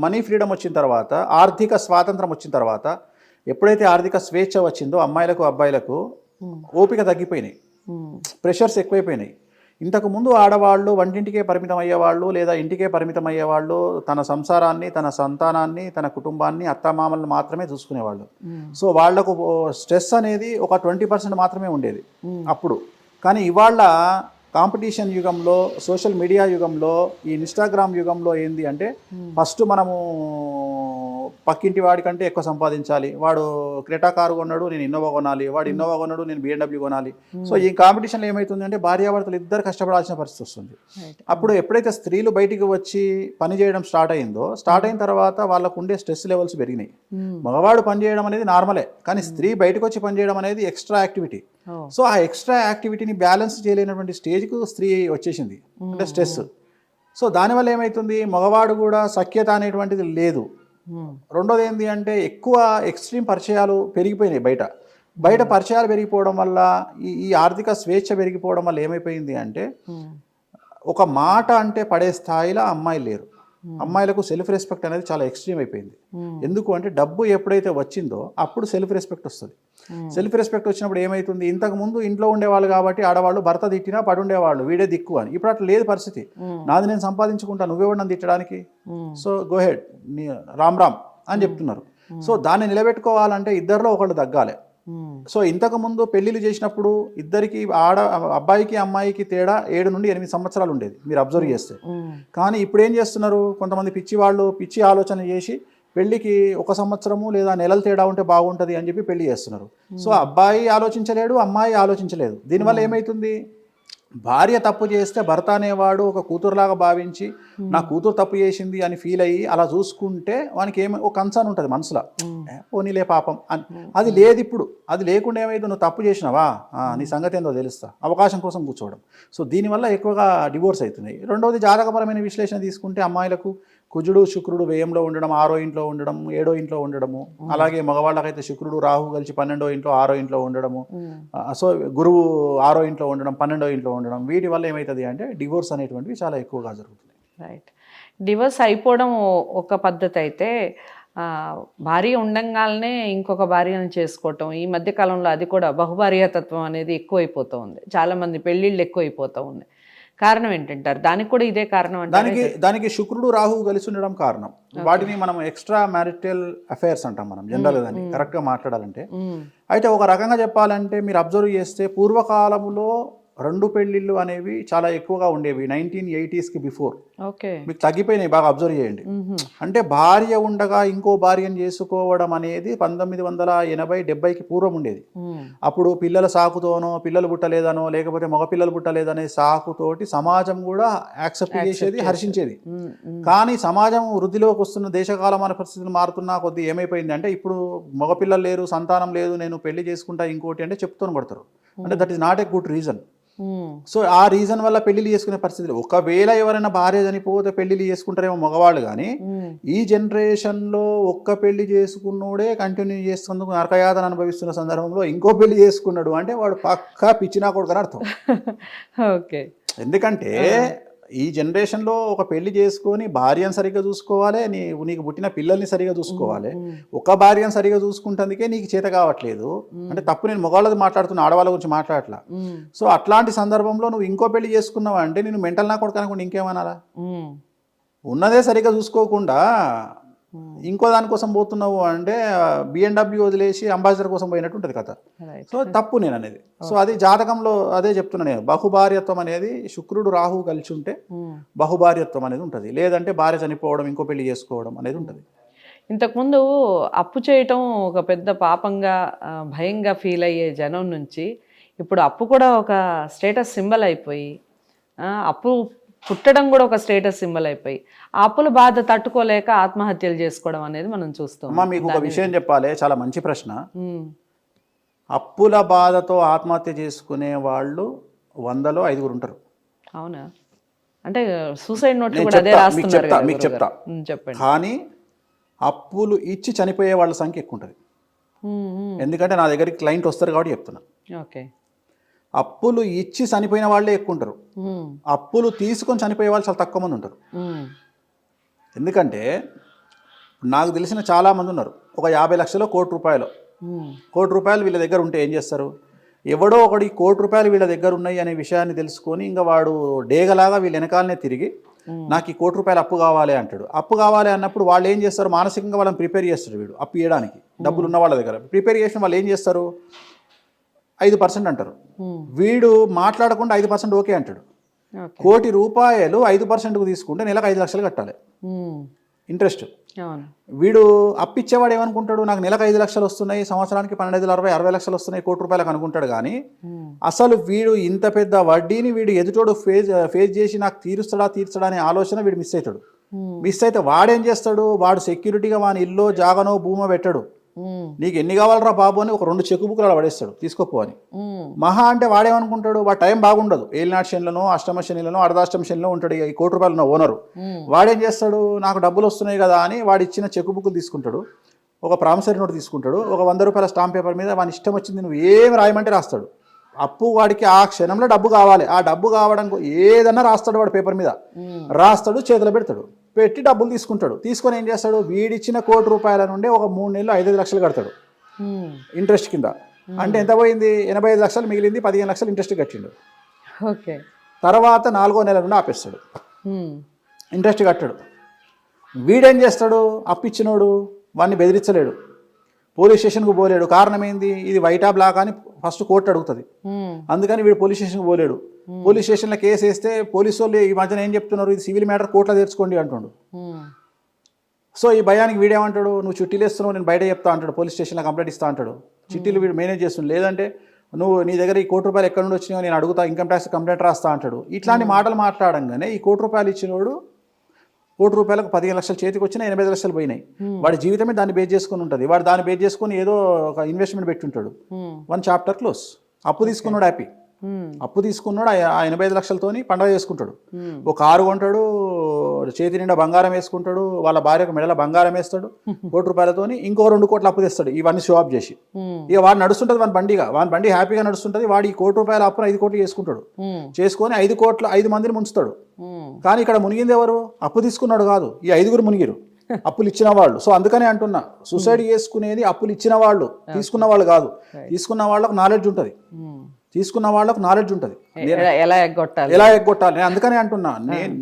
[SPEAKER 1] మనీ ఫ్రీడమ్ వచ్చిన తర్వాత, ఆర్థిక స్వాతంత్రం వచ్చిన తర్వాత, ఎప్పుడైతే ఆర్థిక స్వేచ్ఛ వచ్చిందో అమ్మాయిలకు అబ్బాయిలకు ఓపిక తగ్గిపోయినాయి, ప్రెషర్స్ ఎక్కువైపోయినాయి. ఇంతకుముందు ఆడవాళ్ళు వంటింటికే పరిమితం అయ్యేవాళ్ళు, లేదా ఇంటికే పరిమితం అయ్యేవాళ్ళు. తన సంసారాన్ని, తన సంతానాన్ని, తన కుటుంబాన్ని, అత్తమామలను మాత్రమే చూసుకునేవాళ్ళు. సో వాళ్లకు స్ట్రెస్ అనేది ఒక 20% మాత్రమే ఉండేది అప్పుడు. కానీ ఇవాళ కాంపిటీషన్ యుగంలో, సోషల్ మీడియా యుగంలో, ఈ ఇన్స్టాగ్రామ్ యుగంలో ఏంది అంటే, ఫస్ట్ మనము పక్కింటి వాడికంటే ఎక్కువ సంపాదించాలి. వాడు క్రెటా కారు కొన్నాడు, నేను ఇన్నోవా కొనాలి. వాడు ఇన్నోవా కొన్నాడు, నేను BMW కొనాలి. సో ఈ కాంపిటీషన్లో ఏమవుతుంది అంటే భార్యాభర్తలు ఇద్దరు కష్టపడాల్సిన పరిస్థితి వస్తుంది. అప్పుడు ఎప్పుడైతే స్త్రీలు బయటికి వచ్చి పని చేయడం స్టార్ట్ అయిన తర్వాత వాళ్ళకు ఉండే స్ట్రెస్ లెవెల్స్ పెరిగినాయి. మగవాడు పని చేయడం అనేది నార్మలే, కానీ స్త్రీ బయటకు వచ్చి పని చేయడం అనేది ఎక్స్ట్రా యాక్టివిటీ. సో ఆ ఎక్స్ట్రా యాక్టివిటీని బ్యాలెన్స్ చేయలేనటువంటి స్టేజ్కు స్త్రీ వచ్చేసింది, అంటే స్ట్రెస్. సో దానివల్ల ఏమవుతుంది, మగవాడు కూడా సఖ్యత అనేటువంటిది లేదు. రెండోది ఏంటి అంటే, ఎక్కువ ఎక్స్ట్రీమ్ పరిచయాలు పెరిగిపోయినాయి. బయట పరిచయాలు పెరిగిపోవడం వల్ల, ఈ ఆర్థిక స్వేచ్ఛ పెరిగిపోవడం వల్ల ఏమైపోయింది అంటే, ఒక మాట అంటే పడే స్థాయిలో అమ్మాయిలు లేరు. అమ్మాయిలకు సెల్ఫ్ రెస్పెక్ట్ అనేది చాలా ఎక్స్ట్రీమ్ అయిపోయింది. ఎందుకు అంటే, డబ్బు ఎప్పుడైతే వచ్చిందో అప్పుడు సెల్ఫ్ రెస్పెక్ట్ వస్తుంది. సెల్ఫ్ రెస్పెక్ట్ వచ్చినప్పుడు ఏమవుతుంది, ఇంతకుముందు ఇంట్లో ఉండేవాళ్ళు కాబట్టి ఆడవాళ్ళు భర్త తిట్టినా పడుండేవాళ్ళు, వీడే దిక్కు అని. ఇప్పుడు అట్లా లేదు పరిస్థితి. నాది నేను సంపాదించుకుంటా, నువ్వెవడు నన్ను తిట్టడానికి, so go head, Ram Ram అని చెప్తున్నారు. సో దాన్ని నిలబెట్టుకోవాలంటే ఇద్దరిలో ఒకళ్ళు తగ్గాలి. సో ఇంతకుముందు పెళ్ళిళ్ళు చేసినప్పుడు ఇద్దరికి, అబ్బాయికి అమ్మాయికి తేడా 7 నుండి 8 సంవత్సరాలు ఉండేది, మీరు అబ్జర్వ్ చేస్తే. కానీ ఇప్పుడు ఏం చేస్తున్నారు, కొంతమంది పిచ్చి ఆలోచన చేసి పెళ్ళికి 1 సంవత్సరము లేదా నెలల తేడా ఉంటే బాగుంటుంది అని చెప్పి పెళ్లి చేస్తున్నారు. సో అబ్బాయి ఆలోచించలేడు, అమ్మాయి ఆలోచించలేదు. దీనివల్ల ఏమవుతుంది, భార్య తప్పు చేస్తే భర్త అనేవాడు ఒక కూతురులాగా భావించి, నా కూతురు తప్పు చేసింది అని ఫీల్ అయ్యి అలా చూసుకుంటే వానికి ఒక కన్సర్న్ ఉంటుంది మనసులో, పోనీలే పాపం అని. అది లేదు ఇప్పుడు. అది లేకుండా ఏమైతే, నువ్వు తప్పు చేసినావా, నీ సంగతి ఏందో తెలుస్తా, అవకాశం కోసం కూర్చోవడం. సో దీనివల్ల ఎక్కువగా డివోర్స్ అవుతున్నాయి. రెండవది జాతకపరమైన విశ్లేషణ తీసుకుంటే, అమ్మాయిలకు కుజుడు శుక్రుడు వ్యయంలో ఉండడం, 6వ ఇంట్లో ఉండడం, 7వ ఇంట్లో ఉండడము, అలాగే మగవాళ్ళకైతే శుక్రుడు రాహు కలిసి 12వ ఇంట్లో 6వ ఇంట్లో ఉండడము, సో గురువు 6వ ఇంట్లో ఉండడం, 12వ ఇంట్లో ఉండడం, వీటి వల్ల ఏమవుతుంది అంటే డివోర్స్ అనేటువంటివి చాలా ఎక్కువగా జరుగుతుంది.
[SPEAKER 2] రైట్. డివోర్స్ అయిపోవడం ఒక పద్ధతి అయితే, భార్య ఉండంగానే ఇంకొక భార్యను చేసుకోవటం, ఈ మధ్యకాలంలో అది కూడా బహుభార్యాతత్వం అనేది ఎక్కువైపోతూ ఉంది. చాలామంది పెళ్ళిళ్ళు ఎక్కువైపోతూ ఉంది. కారణం ఏంటంటారు? దానికి కూడా ఇదే కారణం అంటే,
[SPEAKER 1] దానికి శుక్రుడు రాహు కలిసి ఉండడం కారణం. వాటిని మనం ఎక్స్ట్రా మ్యారిటల్ అఫైర్స్ అంటాం మనం జనరల్గా, దాన్ని కరెక్ట్గా మాట్లాడాలంటే. అయితే ఒక రకంగా చెప్పాలంటే, మీరు అబ్జర్వ్ చేస్తే పూర్వకాలంలో 2 పెళ్ళిళ్ళు అనేవి చాలా ఎక్కువగా ఉండేవి, 1980s బిఫోర్.
[SPEAKER 2] ఓకే.
[SPEAKER 1] మీకు తగ్గిపోయినాయి, బాగా అబ్జర్వ్ చేయండి. అంటే భార్య ఉండగా ఇంకో భార్యను చేసుకోవడం అనేది 1980, 70కి పూర్వం ఉండేది. అప్పుడు పిల్లల సాకుతోనో, పిల్లలు పుట్టలేదనో, లేకపోతే మగపిల్లలు పుట్టలేదనే సాకుతోటి సమాజం కూడా యాక్సెప్ట్ చేసేది, హర్షించేది. కానీ సమాజం వృద్ధిలోకి వస్తున్న, దేశకాలమాన పరిస్థితులు మారుతున్నా కొద్ది ఏమైపోయింది అంటే ఇప్పుడు మగపిల్లలు లేరు, సంతానం లేదు, నేను పెళ్లి చేసుకుంటా ఇంకోటి అంటే చెప్తూనే పడతారు. అంటే that is not a good reason. So ఆ రీజన్ వల్ల పెళ్లిళ్ళు చేసుకునే పరిస్థితులు, ఒకవేళ ఎవరైనా భార్య చనిపోతే పెళ్లిళ్ళు చేసుకుంటారేమో మగవాళ్ళు, కానీ ఈ జనరేషన్లో ఒక్క పెళ్లి చేసుకున్నోడే కంటిన్యూ చేస్తున్నందుకు నరకయాతన అనుభవిస్తున్న సందర్భంలో ఇంకో పెళ్లి చేసుకున్నాడు అంటే వాడు పక్కా పిచ్చినా కొడుకు అని అర్థం.
[SPEAKER 2] ఓకే.
[SPEAKER 1] ఎందుకంటే ఈ జనరేషన్లో ఒక పెళ్లి చేసుకొని భార్యను సరిగ్గా చూసుకోవాలి, నీకు పుట్టిన పిల్లల్ని సరిగ్గా చూసుకోవాలి. ఒక భార్యను సరిగ్గా చూసుకుంటందుకే నీకు చేత కావట్లేదు అంటే తప్పు, నేను మగవాళ్ళది మాట్లాడుతున్నా, ఆడవాళ్ళ గురించి మాట్లాడట్లా. సో అట్లాంటి సందర్భంలో నువ్వు ఇంకో పెళ్లి చేసుకున్నావు అంటే నేను మెంటల్ నా కొడుకు అనుకుంటే ఇంకేమనాలా? ఉన్నదే సరిగ్గా చూసుకోకుండా ఇంకో దానికోసం పోతున్నావు అంటే BMW వదిలేసి అంబాసిడర్ కోసం పోయినట్టు ఉంటుంది కథ. సో తప్పు నేను అనేది. సో అది జాతకంలో అదే చెప్తున్నా నేను, బహుభార్యత్వం అనేది శుక్రుడు రాహు కలిసి ఉంటే బహుభార్యత్వం అనేది ఉంటుంది, లేదంటే భార్య చనిపోవడం ఇంకో పెళ్లి చేసుకోవడం అనేది ఉంటుంది.
[SPEAKER 2] ఇంతకుముందు అప్పు చేయటం ఒక పెద్ద పాపంగా భయంగా ఫీల్ అయ్యే జనం నుంచి ఇప్పుడు అప్పు కూడా ఒక స్టేటస్ సింబల్ అయిపోయి, అప్పు పుట్టడం కూడా ఒక స్టేటస్ సింబల్ అయిపోయి ఆ అప్పుల బాధ తట్టుకోలేక ఆత్మహత్యలు చేసుకోవడం అనేది మనం చూస్తాం.
[SPEAKER 1] అమ్మా మీకు ఒక విషయం చెప్పాలి, చాలా మంచి ప్రశ్న. అప్పుల బాధతో ఆత్మహత్య చేసుకునే వాళ్ళు 100లో 5 ఉంటారు.
[SPEAKER 2] అవునా? అంటే సూసైడ్ నోట్ కూడా అదే రాస్తున్నారు కదా?
[SPEAKER 1] మీకు చెప్తా,
[SPEAKER 2] చెప్పండి.
[SPEAKER 1] కానీ అప్పులు ఇచ్చి చనిపోయే వాళ్ళ సంఖ్య ఎక్కువ ఉంటుంది. ఎందుకంటే నా దగ్గరికి క్లయింట్ వస్తారు కాబట్టి చెప్తున్నా.
[SPEAKER 2] ఓకే.
[SPEAKER 1] అప్పులు ఇచ్చి చనిపోయిన వాళ్ళే ఎక్కువ ఉంటారు, అప్పులు తీసుకొని చనిపోయే వాళ్ళు చాలా తక్కువ మంది ఉంటారు. ఎందుకంటే నాకు తెలిసిన చాలామంది ఉన్నారు, ఒక 50 లక్షలు, ₹1 కోటి వీళ్ళ దగ్గర ఉంటే ఏం చేస్తారు? ఎవడో ఒకటి ₹1 కోటి వీళ్ళ దగ్గర ఉన్నాయి అనే విషయాన్ని తెలుసుకొని ఇంకా వాడు డేగలాగా వీళ్ళ వెనకాలనే తిరిగి నాకు ₹1 కోటి అప్పు కావాలి అంటాడు. అప్పు కావాలి అన్నప్పుడు వాళ్ళు ఏం చేస్తారు? మానసికంగా వాళ్ళని ప్రిపేర్ చేస్తారు. వీడు అప్పు ఇవ్వడానికి డబ్బులు ఉన్న వాళ్ళ దగ్గర ప్రిపేర్ చేసిన వాళ్ళు ఏం చేస్తారు? 5% అంటారు. వీడు మాట్లాడకుండా 5% ఓకే అంటాడు. ₹1 కోటి 5%కు తీసుకుంటే నెలకు 5 లక్షలు కట్టాలి ఇంట్రెస్ట్. వీడు అప్పిచ్చేవాడు ఏమనుకుంటాడు? నాకు నెలకు 5 లక్షలు వస్తున్నాయి, సంవత్సరానికి 12,60, 60 లక్షలు వస్తున్నాయి, ₹1 కోటి అనుకుంటాడు. కానీ అసలు వీడు ఇంత పెద్ద వడ్డీని వీడు ఎదుటోడు ఫేస్ చేసి నాకు తీరుస్తాడా అనే ఆలోచన వీడు మిస్ అవుతాడు. మిస్ అయితే వాడేం చేస్తాడు? వాడు సెక్యూరిటీగా వాని ఇల్లు, జాగనో, భూమో పెట్టాడు. నీకు ఎన్ని కావాలరా బాబు అని ఒక 2 చెక్ బుక్లు అలా పడేస్తాడు, తీసుకోపో అని. మహా అంటే వాడేమనుకుంటాడు? వాడు టైం బాగుండదు, ఏలినాటి శనిలోనో, అష్టమ శనిలోనో, అర్ధాష్టమ శనిలో ఉంటాడు ఈ ₹1 కోటి ఉన్న ఓనరు. వాడేం చేస్తాడు? నాకు డబ్బులు వస్తున్నాయి కదా అని వాడు ఇచ్చిన చెక్ బుక్లు తీసుకుంటాడు, ఒక ప్రామిసరీ నోట్ తీసుకుంటాడు, ఒక ₹100 స్టాంప్ పేపర్ మీద వాని ఇష్టం వచ్చింది నువ్వు ఏమి రాయమంటే రాస్తాడు. అప్పు వాడికి ఆ క్షణంలో డబ్బు కావాలి, ఆ డబ్బు కావడం ఏదన్నా రాస్తాడు వాడు పేపర్ మీద, రాస్తాడు, చేతిలో పెడతాడు, పెట్టి డబ్బులు తీసుకుంటాడు. తీసుకొని ఏం చేస్తాడు? వీడిచ్చిన ₹1 కోటి నుండి ఒక 3 నెలలు 5 లక్షలు కడతాడు ఇంట్రెస్ట్ కింద. అంటే ఎంత పోయింది? 85 లక్షలు మిగిలింది, 15 లక్షలు ఇంట్రెస్ట్ కట్టిండు.
[SPEAKER 2] ఓకే.
[SPEAKER 1] తర్వాత 4వ నెల నుండి ఆపేస్తాడు, ఇంట్రెస్ట్ కట్టాడు. వీడేం చేస్తాడు? అప్పిచ్చినోడు వాడిని బెదిరించలేడు, పోలీస్ స్టేషన్కు పోలేడు. కారణం ఏంది? ఇది వైటా బ్లాక్ అని ఫస్ట్ కోర్టు అడుగుతుంది. అందుకని వీడు పోలీస్ స్టేషన్కి పోలేడు. పోలీస్ స్టేషన్లో కేసు వేస్తే పోలీసు వాళ్ళు ఈ మధ్యన ఏం చెప్తున్నారు? ఇది సివిల్ మ్యాటర్, కోర్టులో తెచ్చుకోండి అంటుండు. సో ఈ భయానికి వీడేమంటాడు? నువ్వు చిట్టీలు వేస్తున్నావు, నేను బయట చెప్తా అంటాడు, పోలీస్ స్టేషన్లో కంప్లైంట్ ఇస్తా అంటాడు. చిట్టీలు వీడు మేనేజ్ చేస్తుండు. లేదంటే నువ్వు నీ దగ్గర ఈ ₹1 కోటి ఎక్కడి నుండి వచ్చినాయో నేను అడుగుతా, ఇన్కమ్ ట్యాక్స్ కంప్లైంట్ రాస్తా అంటాడు. ఇట్లాంటి మాటలు మాట్లాడంగానే ఈ ₹1 కోటి ఇచ్చినోడు ₹1 కోటికి 15 లక్షలు చేతికి వచ్చినా 85 లక్షలు పోయినాయి. వాడి జీవితమే దాన్ని బేస్ చేసుకుని ఉంటుంది. వాడు దాన్ని బేస్ చేసుకుని ఏదో ఒక ఇన్వెస్ట్మెంట్ పెట్టి ఉంటాడు. 1 చాప్టర్ క్లోజ్. అప్పు తీసుకున్నాడు హ్యాపీ, అప్పు తీసుకున్నాడు, ఆ 85 లక్షలతోని పండగ చేసుకుంటాడు, ఒక కారు కొంటాడు, చేతి నిండా బంగారం వేసుకుంటాడు, వాళ్ళ భార్యకు మెడల బంగారం వేస్తాడు, ₹1 కోటితోని ఇంకో 2 కోట్లు అప్పు తెస్తాడు. ఇవన్నీ షో ఆఫ్ చేసి ఇక వాడు నడుస్తుంటుంది, వాని బండి హ్యాపీగా నడుస్తుంటుంది. వాడు ఈ ₹1 కోటి అప్పును 5 కోట్లు చేసుకుంటాడు. చేసుకొని 5 కోట్ల 5 మందిని ముంచుతాడు. కానీ ఇక్కడ మునిగింది ఎవరు? అప్పు తీసుకున్నాడు కాదు, ఈ 5గురు మునిగిరు, అప్పులు ఇచ్చిన వాళ్ళు. సో అందుకనే అంటున్నా, సూసైడ్ చేసుకునేది అప్పులు ఇచ్చిన వాళ్ళు, తీసుకున్న వాళ్ళు కాదు. తీసుకున్న వాళ్ళకు నాలెడ్జ్ ఉంటుంది, ఎలా ఎగ్గొట్టాలి. నేను అందుకనే అంటున్నా,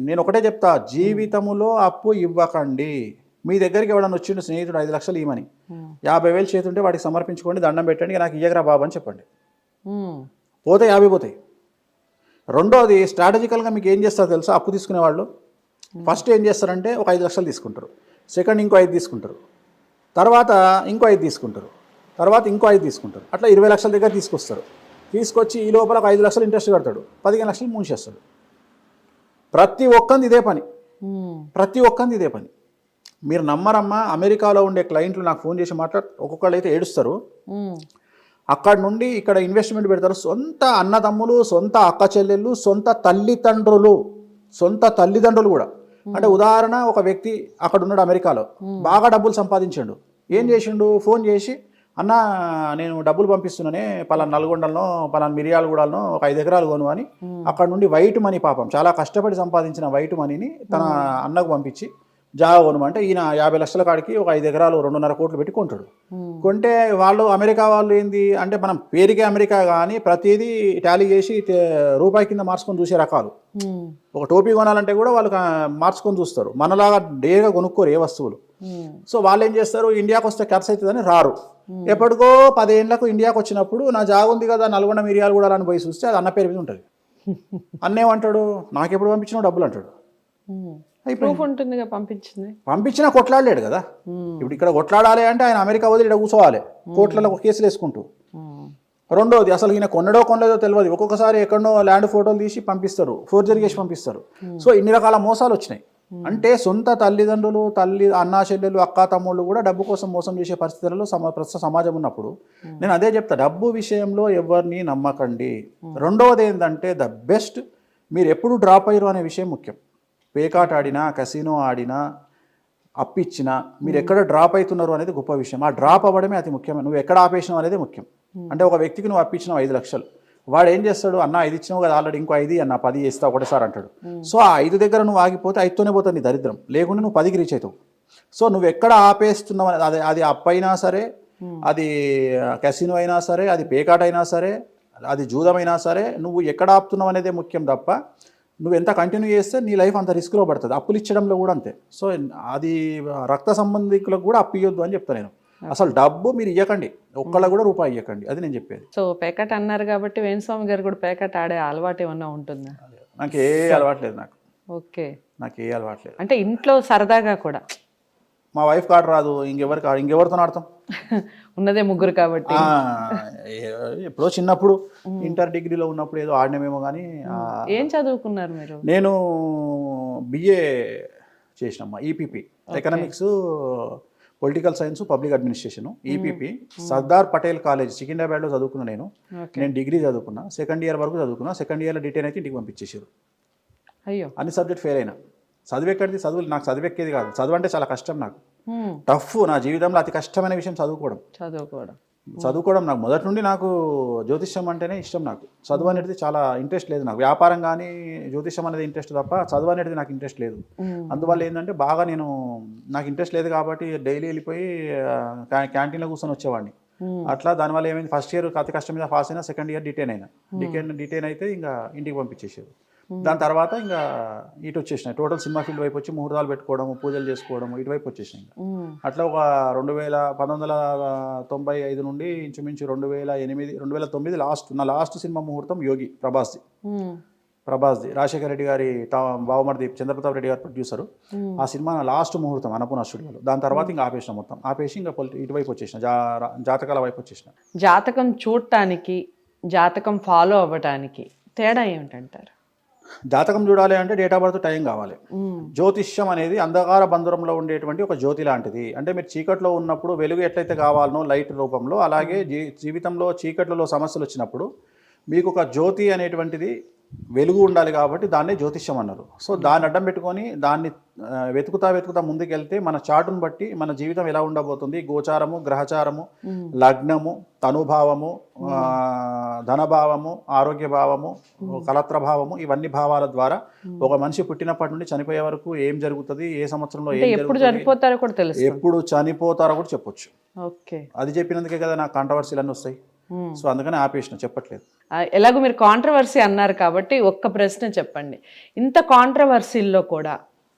[SPEAKER 1] నేను ఒకటే చెప్తా, జీవితములో అప్పు ఇవ్వకండి. మీ దగ్గరికి ఎవడన్నా వచ్చిండు స్నేహితుడు 5 లక్షలు ఇవ్వమని, 50,000 చేతుంటే వాడికి సమర్పించుకోండి, దండం పెట్టండి, నాకు ఇయ్యగరా బాబు అని చెప్పండి. పోతే 50 పోతాయి. రెండోది, స్ట్రాటజికల్గా మీకు ఏం చేస్తారో తెలుసా? అప్పు తీసుకునే వాళ్ళు ఫస్ట్ ఏం చేస్తారంటే ఒక 5 లక్షలు తీసుకుంటారు, సెకండ్ ఇంకో 5 తీసుకుంటారు, తర్వాత ఇంకో 5 తీసుకుంటారు, తర్వాత ఇంకో 5 తీసుకుంటారు, అట్లా 20 లక్షల దగ్గర తీసుకొస్తారు. తీసుకొచ్చి ఈ లోపల ఒక 5 లక్షలు ఇంట్రెస్ట్ కడతాడు, 15 లక్షలు మూసేస్తాడు. ప్రతి ఒక్కంది ఇదే పని, ప్రతి ఒక్కంది ఇదే పని. మీరు నమ్మరమ్మా, అమెరికాలో ఉండే క్లయింట్లు నాకు ఫోన్ చేసి ఒక్కొక్కళ్ళు అయితే ఏడుస్తారు. అక్కడ నుండి ఇక్కడ ఇన్వెస్ట్మెంట్ పెడతారు. సొంత అన్నదమ్ములు, సొంత అక్క చెల్లెళ్ళు, సొంత తల్లిదండ్రులు కూడా. అంటే ఉదాహరణ, ఒక వ్యక్తి అక్కడ ఉన్నాడు అమెరికాలో, బాగా డబ్బులు సంపాదించాడు. ఏం చేసిండు, ఫోన్ చేసి అన్న నేను డబ్బులు పంపిస్తున్నానే పలానా నల్గొండలో, పలానా మిర్యాలగూడలో ఒక 5 ఎకరాలు కొను అని అక్కడ నుండి వైట్ మనీ, పాపం చాలా కష్టపడి సంపాదించిన వైట్ మనీని తన అన్నకు పంపించి జాగా కొనమంటే ఈయన 50 లక్షల కాడికి ఒక 5 ఎకరాలు 2.5 కోట్లు పెట్టి కొంటాడు. కొంటే వాళ్ళు అమెరికా వాళ్ళు ఏంది అంటే, మనం పేరుకే అమెరికా కానీ ప్రతిదీ టాలీ చేసి రూపాయి కింద మార్చుకొని చూసే రకాలు. ఒక టోపీ కొనాలంటే కూడా వాళ్ళు మార్చుకొని చూస్తారు, మనలాగా డేగా కొనుక్కోరు ఏ వస్తువులు. సో వాళ్ళు ఏం చేస్తారు, ఇండియాకి వస్తే ఖర్చు అవుతుందని రారు. ఎప్పటికో 10 ఏళ్ళకు ఇండియాకి వచ్చినప్పుడు నా జాగా ఉంది కదా నల్గొండ మిర్యాలు కూడా అని పోయి చూస్తే అది అన్న పేరు మీద ఉంటుంది. అన్నేమంటాడు, నాకెప్పుడు పంపించినావు డబ్బులు అంటాడు.
[SPEAKER 2] ప్రూఫ్ ఉంటుంది
[SPEAKER 1] పంపించినా కొట్లాడలేడు కదా. ఇప్పుడు ఇక్కడ కొట్లాడాలి అంటే ఆయన అమెరికా వదిలి ఇక్కడ కూర్చోవాలి, కోట్లలో కేసులు వేసుకుంటూ. రెండోది, అసలు ఈయన కొనలేదో తెలియదు. ఒక్కొక్కసారి ఎక్కడో ల్యాండ్ ఫోటోలు తీసి పంపిస్తారు, ఫోర్జరీ చేసి పంపిస్తారు. సో ఇన్ని రకాల మోసాలు వచ్చినాయి. అంటే సొంత తల్లిదండ్రులు, అన్నా చెల్లెలు, అక్క తమ్ముళ్ళు కూడా డబ్బు కోసం మోసం చేసే పరిస్థితులలో ప్రస్తుత సమాజం ఉన్నప్పుడు నేను అదే చెప్తా, డబ్బు విషయంలో ఎవరిని నమ్మకండి. రెండవది ఏంటంటే, ద బెస్ట్ మీరు ఎప్పుడు డ్రాప్ అయ్యారు అనే విషయం ముఖ్యం. పేకాట ఆడినా, కసినో ఆడినా, అప్పిచ్చినా మీరు ఎక్కడ డ్రాప్ అవుతున్నారు అనేది గొప్ప విషయం. ఆ డ్రాప్ అవ్వడమే అతి ముఖ్యమే. నువ్వు ఎక్కడ ఆపేసినావు అనేది ముఖ్యం. అంటే ఒక వ్యక్తికి నువ్వు అప్పించినావు 5 లక్షలు, వాడు ఏం చేస్తాడు, అన్న 5 ఇచ్చినావు కదా ఆల్రెడీ, ఇంకో 5 అన్న 10 ఇస్తా ఒకటేసారి అంటాడు. సో ఆ 5 దగ్గర నువ్వు ఆగిపోతే 5తోనే పోతుంది నీ దరిద్రం, లేకుండా నువ్వు 10కి రీచ్ అవుతావు. సో నువ్వు ఎక్కడ ఆపేస్తున్నావు అనేది, అది అప్పైనా సరే, అది కసినో అయినా సరే, అది పేకాట అయినా సరే, అది జూదమైనా సరే, నువ్వు ఎక్కడ ఆపుతున్నావు అనేదే ముఖ్యం తప్ప నువ్వు ఎంత కంటిన్యూ చేస్తే నీ లైఫ్ అంత రిస్క్లో పడుతుంది. అప్పులు ఇచ్చడంలో కూడా అంతే. సో అది రక్త సంబంధికులకు కూడా అప్పు ఇవ్వద్దు అని చెప్తాను నేను. అసలు డబ్బు మీరు ఇవ్వకండి, ఒక్కళ్ళకు కూడా రూపాయి ఇవ్వకండి, అది నేను చెప్పేది.
[SPEAKER 2] సో పేకాట అన్నారు కాబట్టి వేణుస్వామి గారు కూడా పేకాట ఆడే అలవాటు ఏమన్నా ఉంటుందా?
[SPEAKER 1] నాకు ఏ అలవాటు లేదు.
[SPEAKER 2] ఓకే,
[SPEAKER 1] నాకు ఏ అలవాటు లేదు.
[SPEAKER 2] అంటే ఇంట్లో సరదాగా కూడా
[SPEAKER 1] మా వైఫ్ కాడ రాదు, ఇంకెవరితో ఆడతాం?
[SPEAKER 2] ఉన్నదే 3 కాబట్టి.
[SPEAKER 1] ఎప్పుడో చిన్నప్పుడు ఇంటర్ డిగ్రీలో ఉన్నప్పుడు ఏదో ఆడినామేమో కానీ.
[SPEAKER 2] ఏం చదువుకున్నారు మీరు?
[SPEAKER 1] నేను బిఏ చేసినమ్మా, EPP, economics, political science, public administration, EPP, Sardar Patel college సికింద్రాబాద్లో చదువుకున్నా. నేను డిగ్రీ చదువుకున్నా, సెకండ్ ఇయర్ వరకు చదువుకున్నా. సెకండ్ ఇయర్లో డిటైన్ అయితే ఇంటికి పంపించేసారు.
[SPEAKER 2] అయ్యో, అన్ని
[SPEAKER 1] సబ్జెక్ట్ ఫెయిల్ అయినా. చదివెక్కడిది, నాకు చదివెక్కేది కాదు. చదువు అంటే చాలా కష్టం నాకు, టఫ్. నా జీవితంలో అతి కష్టమైన విషయం చదువుకోవడం. నాకు మొదటి నుండి నాకు జ్యోతిష్యం అంటేనే ఇష్టం. నాకు చదువు అనేది చాలా ఇంట్రెస్ట్ లేదు. నాకు వ్యాపారం కానీ జ్యోతిష్యం అనేది ఇంట్రెస్ట్ తప్ప చదువు అనేది నాకు ఇంట్రెస్ట్ లేదు. అందువల్ల ఏంటంటే బాగా నాకు ఇంట్రెస్ట్ లేదు కాబట్టి డైలీ వెళ్ళిపోయి క్యాంటీన్లో కూర్చొని వచ్చేవాడిని. అట్లా దానివల్ల ఏమైంది, ఫస్ట్ ఇయర్ అతి కష్టం మీద పాస్ అయినా, సెకండ్ ఇయర్ డిటైన్ అయినా. డిటైన్ అయితే ఇంకా ఇంటికి పంపించేసారు. దాని తర్వాత ఇంకా ఇటు వచ్చేసినాయి. టోటల్ సినిమా ఫీల్డ్ వైపు వచ్చి ముహూర్తాలు పెట్టుకోవడము, పూజలు చేసుకోవడము, ఇటువైపు వచ్చేసినాయి. అట్లా ఒక 1995 నుండి ఇంచుమించు 2009 లాస్ట్ సినిమా ముహూర్తం యోగి, ప్రభాస్ది రాజశేఖర రెడ్డి గారి బావమరిది చంద్రప్రతాప్ రెడ్డి గారు ప్రొడ్యూసరు. ఆ సినిమా లాస్ట్ ముహూర్తం అన్నపూర్ణ స్టూడియోలో. దాని తర్వాత ఇంకా ఆపేసిన, మొత్తం ఆపేసి ఇంకా ఇటువైపు వచ్చేసిన, జాతకాల వైపు వచ్చేసిన.
[SPEAKER 2] జాతకం చూడటానికి, జాతకం ఫాలో అవ్వటానికి తేడా ఏమిటంటారు?
[SPEAKER 1] జాతకం చూడాలి అంటే డేట్ ఆఫ్ బర్త్, టైం కావాలి. జ్యోతిష్యం అనేది అంధకార బంధురంలో ఉండేటువంటి ఒక జ్యోతి లాంటిది. అంటే మీరు చీకట్లో ఉన్నప్పుడు వెలుగు ఎట్లయితే కావాలనో లైట్ రూపంలో, అలాగే జీవితంలో చీకట్లలో సమస్యలు వచ్చినప్పుడు మీకు ఒక జ్యోతి అనేటువంటిది వెలుగు ఉండాలి కాబట్టి దాన్నే జ్యోతిష్యం అన్నారు. సో దాన్ని అడ్డం పెట్టుకొని దాన్ని వెతుకుతా ముందుకెళ్తే మన చాటును బట్టి మన జీవితం ఎలా ఉండబోతుంది, గోచారము, గ్రహచారము, లగ్నము, తనుభావము, ధనభావము, ఆరోగ్య భావము, కలత్రభావము, ఇవన్నీ భావాల ద్వారా ఒక మనిషి పుట్టినప్పటి నుండి చనిపోయే వరకు ఏం జరుగుతుంది, ఏ సంవత్సరంలో
[SPEAKER 2] ఎప్పుడు చనిపోతారో కూడా తెలుసు,
[SPEAKER 1] ఎప్పుడు చనిపోతారో కూడా చెప్పొచ్చు.
[SPEAKER 2] ఓకే,
[SPEAKER 1] అది చెప్పినందుకే కదా నాకు కాంట్రవర్సీలు అన్నీ వస్తాయి. సో అందుకని ఆపేసిన, చెప్పట్లేదు.
[SPEAKER 2] ఎలాగో మీరు కాంట్రవర్సీ అన్నారు కాబట్టి ఒక్క ప్రశ్న చెప్పండి. ఇంత కాంట్రవర్సీల్లో కూడా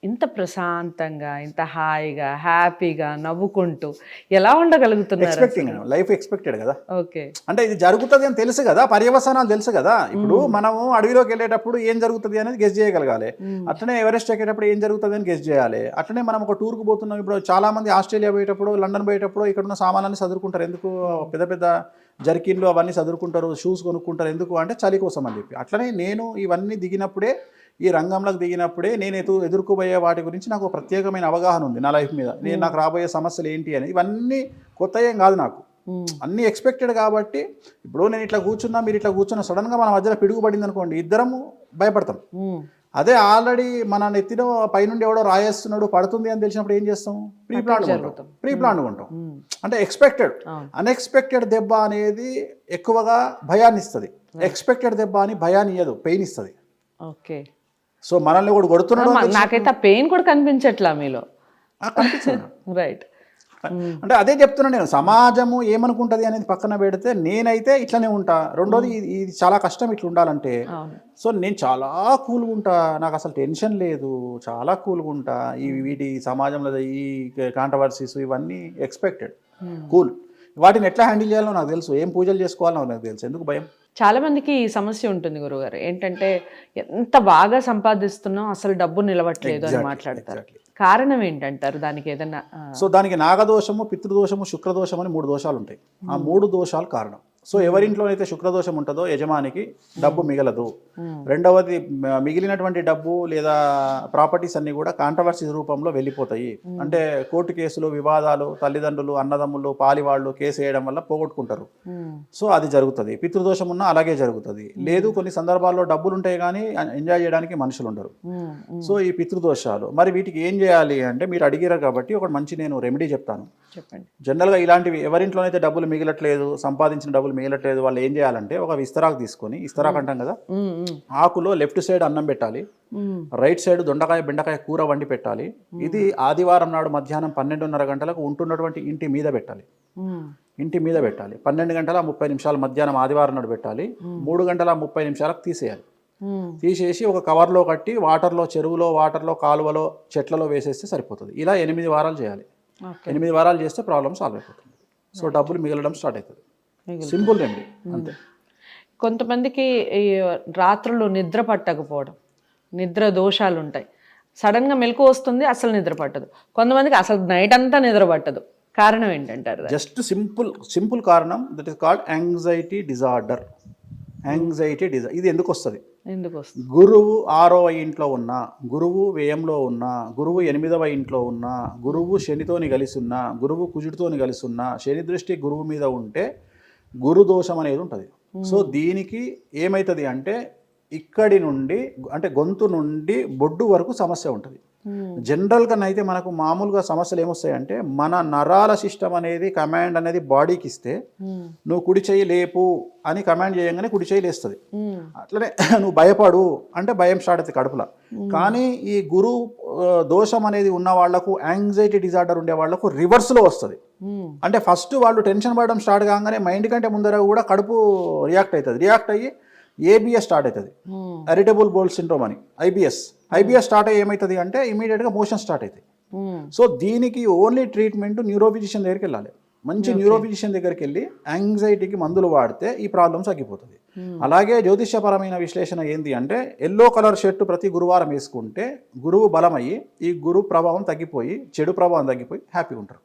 [SPEAKER 2] ఇంత ప్రశాంతంగా, ఇంత హాయిగా, హ్యాపీగా నవ్వుకుంటూ ఎలా ఉండగలుగుతున్నారు?
[SPEAKER 1] ఎక్స్పెక్టింగ్ లైఫ్ ఎక్స్పెక్టెడ్ కదా.
[SPEAKER 2] ఓకే.
[SPEAKER 1] అంటే ఇది జరుగుతుంది అని తెలుసు కదా, పర్యవసానాలు తెలుసు కదా. ఇప్పుడు మనము అడవిలోకి వెళ్ళేటప్పుడు ఏం జరుగుతుంది అనేది గెస్ చేయగలగాలి. అట్లనే ఎవరెస్ట్ ఎక్కేటప్పుడు ఏం జరుగుతుంది అని గెస్ చేయాలి. అట్లనే మనం ఒక టూర్కి పోతున్నాం. ఇప్పుడు చాలా మంది ఆస్ట్రేలియా పోయేటప్పుడు, లండన్ పోయేటప్పుడు ఇక్కడ ఉన్న సామానాన్ని చదువుకుంటారు. ఎందుకు? పెద్ద పెద్ద జర్కిన్లు అవన్నీ చదువుకుంటారు, షూస్ కొనుక్కుంటారు. ఎందుకు అంటే చలి కోసం అని చెప్పి. అట్లనే నేను ఇవన్నీ దిగినప్పుడే, ఈ రంగంలోకి దిగినప్పుడే నేను ఎదుర్కోబోయే వాటి గురించి నాకు ప్రత్యేకమైన అవగాహన ఉంది నా లైఫ్ మీద. నాకు రాబోయే సమస్యలు ఏంటి అని. ఇవన్నీ కొత్త ఏం కాదు నాకు, అన్నీ ఎక్స్పెక్టెడ్ కాబట్టి. ఇప్పుడు నేను ఇట్లా కూర్చున్నా, మీరు ఇట్లా కూర్చున్నా, సడన్గా మన మధ్యలో పిడుగుపడింది అనుకోండి, ఇద్దరము భయపడతాం. అదే ఆల్రెడీ మన నెత్తిలో పైనుండి ఎవడో రాయేస్తున్నాడు, పడుతుంది అని తెలిసినప్పుడు ఏం చేస్తాం? ప్రీ ప్లాన్డ్ ఉంటాం. అంటే ఎక్స్పెక్టెడ్. అన్ఎక్స్పెక్టెడ్ దెబ్బ అనేది ఎక్కువగా భయాన్ని ఇస్తుంది. ఎక్స్పెక్టెడ్ దెబ్బ అని భయాన్ని ఇయ్యదు, పెయిన్ ఇస్తుంది.
[SPEAKER 2] ఓకే.
[SPEAKER 1] సో మనల్ని కూడా కొడుతున్నాడు,
[SPEAKER 2] నాకైతే ఆ పెయిన్ కూడా కనిపించట్లా మీలో.
[SPEAKER 1] కనిపిస్తుంది.
[SPEAKER 2] రైట్.
[SPEAKER 1] అంటే అదే చెప్తున్నా నేను. సమాజము ఏమనుకుంటుంది అనేది పక్కన పెడితే నేనైతే ఇట్లనే ఉంటా. రెండోది, ఇది చాలా కష్టం ఇట్లా ఉండాలంటే. సో నేను చాలా కూల్గా ఉంటా, నాకు అసలు టెన్షన్ లేదు, చాలా కూల్గా ఉంటా. వీటి సమాజంలో ఈ కాంట్రవర్సీస్ ఇవన్నీ ఎక్స్పెక్టెడ్, కూల్. వాటిని ఎట్లా హ్యాండిల్ చేయాలో నాకు తెలుసు, ఏం పూజలు చేసుకోవాలో నాకు తెలుసు. ఎందుకు భయం?
[SPEAKER 2] చాలా మందికి ఈ సమస్య ఉంటుంది గురుగారు. ఏంటంటే ఎంత బాగా సంపాదిస్తున్నాం, అసలు డబ్బు నిలవట్లేదు అని మాట్లాడతారు. కారణం ఏంటంటారు దానికి? ఏదన్నా
[SPEAKER 1] సో దానికి నాగదోషము, పితృదోషము, శుక్రదోషం అని 3 దోషాలు ఉంటాయి. ఆ 3 దోషాలు కారణం. సో ఎవరింట్లో అయితే శుక్రదోషం ఉంటుందో యజమానికి డబ్బు మిగలదు. రెండవది, మిగిలినటువంటి డబ్బు లేదా ప్రాపర్టీస్ అన్ని కూడా కాంట్రవర్సీ రూపంలో వెళ్ళిపోతాయి. అంటే కోర్టు కేసులు, వివాదాలు, తల్లిదండ్రులు, అన్నదమ్ములు, పాలివాళ్ళు కేసు వేయడం వల్ల పోగొట్టుకుంటారు. సో అది జరుగుతుంది. పితృదోషం ఉన్నా అలాగే జరుగుతుంది. లేదు, కొన్ని సందర్భాల్లో డబ్బులు ఉంటాయి కానీ ఎంజాయ్ చేయడానికి మనుషులు ఉండరు. సో ఈ పితృదోషాలు. మరి వీటికి ఏం చేయాలి అంటే, మీరు అడిగారు కాబట్టి ఒక మంచి నేను రెమెడీ చెప్తాను.
[SPEAKER 2] చెప్పండి.
[SPEAKER 1] జనరల్గా ఇలాంటివి ఎవరింట్లోనైతే డబ్బులు మిగలట్లేదు, సంపాదించిన డబ్బులు మిగలట్లేదు, వాళ్ళు ఏం చేయాలంటే ఒక విస్తరాకు తీసుకొని, ఇస్తరాకు అంటాం కదా, ఆకులో లెఫ్ట్ సైడ్ అన్నం పెట్టాలి, రైట్ సైడ్ దొండకాయ బెండకాయ కూర వండి పెట్టాలి. ఇది ఆదివారం నాడు మధ్యాహ్నం 12:30 గంటలకు ఉంటున్నటువంటి ఇంటి మీద పెట్టాలి. ఇంటి మీద పెట్టాలి. 12:30 మధ్యాహ్నం ఆదివారం నాడు పెట్టాలి. 3:30 తీసేయాలి. తీసేసి ఒక కవర్లో కట్టి వాటర్లో, చెరువులో, వాటర్లో, కాలువలో, చెట్లలో వేసేస్తే సరిపోతుంది. ఇలా 8 వారాలు చేయాలి. 8 వారాలు చేస్తే ప్రాబ్లమ్ సాల్వ్ అయిపోతుంది. సో డబ్బులు మిగలడం స్టార్ట్ అవుతుంది. సింపుల్ అండి, అంతే.
[SPEAKER 2] కొంతమందికి ఈ రాత్రులు నిద్ర పట్టకపోవడం, నిద్ర దోషాలు ఉంటాయి. సడన్గా మెలకు వస్తుంది, అసలు నిద్ర పట్టదు. కొంతమందికి అసలు నైట్ అంతా నిద్ర పట్టదు. కారణం ఏంటంటారు?
[SPEAKER 1] జస్ట్ సింపుల్ కారణం, that is called anxiety disorder. ఇది ఎందుకు వస్తుంది? గురువు 6వ ఇంట్లో ఉన్నా, గురువు వ్యయంలో ఉన్నా, గురువు 8వ ఇంట్లో ఉన్నా, గురువు శనితోని కలిసి ఉన్నా, గురువు కుజుడితోని కలిసి ఉన్నా, శని దృష్టి గురువు మీద ఉంటే గురు దోషం అనేది ఉంటుంది. సో దీనికి ఏమవుతుంది అంటే, ఇక్కడి నుండి అంటే గొంతు నుండి బొడ్డు వరకు సమస్య ఉంటుంది. జనరల్గా అయితే మనకు మామూలుగా సమస్యలు ఏమొస్తాయంటే, మన నరాల సిస్టమ్ అనేది కమాండ్ అనేది బాడీకి ఇస్తే, నువ్వు కుడి చేయి లేపు అని కమాండ్ చేయగానే కుడి చేయి లేస్తుంది. అట్లనే నువ్వు భయపడు అంటే భయం స్టార్ట్ అవుతుంది కడుపులో. కానీ ఈ గురు దోషం అనేది ఉన్న వాళ్లకు, యాంగ్జైటీ డిజార్డర్ ఉండే వాళ్లకు రివర్స్లో వస్తుంది. అంటే ఫస్ట్ వాళ్ళు టెన్షన్ పడడం స్టార్ట్ కాగానే మైండ్ కంటే ముందర కూడా కడుపు రియాక్ట్ అవుతుంది. రియాక్ట్ అయ్యి ఏబిఎస్ స్టార్ట్ అవుతుంది, ఇరిటబుల్ బౌల్ సిండ్రోమ్ అని. ఐబిఎస్ స్టార్ట్ అయ్యి ఏమవుతుంది అంటే ఇమీడియట్గా మోషన్ స్టార్ట్ అవుతాయి. సో దీనికి ఓన్లీ ట్రీట్మెంట్ న్యూరోఫిజిషియన్ దగ్గరికి వెళ్ళాలి. మంచి న్యూరోఫిజిషియన్ దగ్గరికి వెళ్ళి యాంగ్జైటీకి మందులు వాడితే ఈ ప్రాబ్లమ్స్ తగ్గిపోతుంది. అలాగే జ్యోతిష్యపరమైన విశ్లేషణ ఏంటి అంటే, ఎల్లో కలర్ షర్టు ప్రతి గురువారం వేసుకుంటే గురువు బలమయ్యి ఈ గురు ప్రభావం తగ్గిపోయి, చెడు ప్రభావం తగ్గిపోయి హ్యాపీగా ఉంటారు.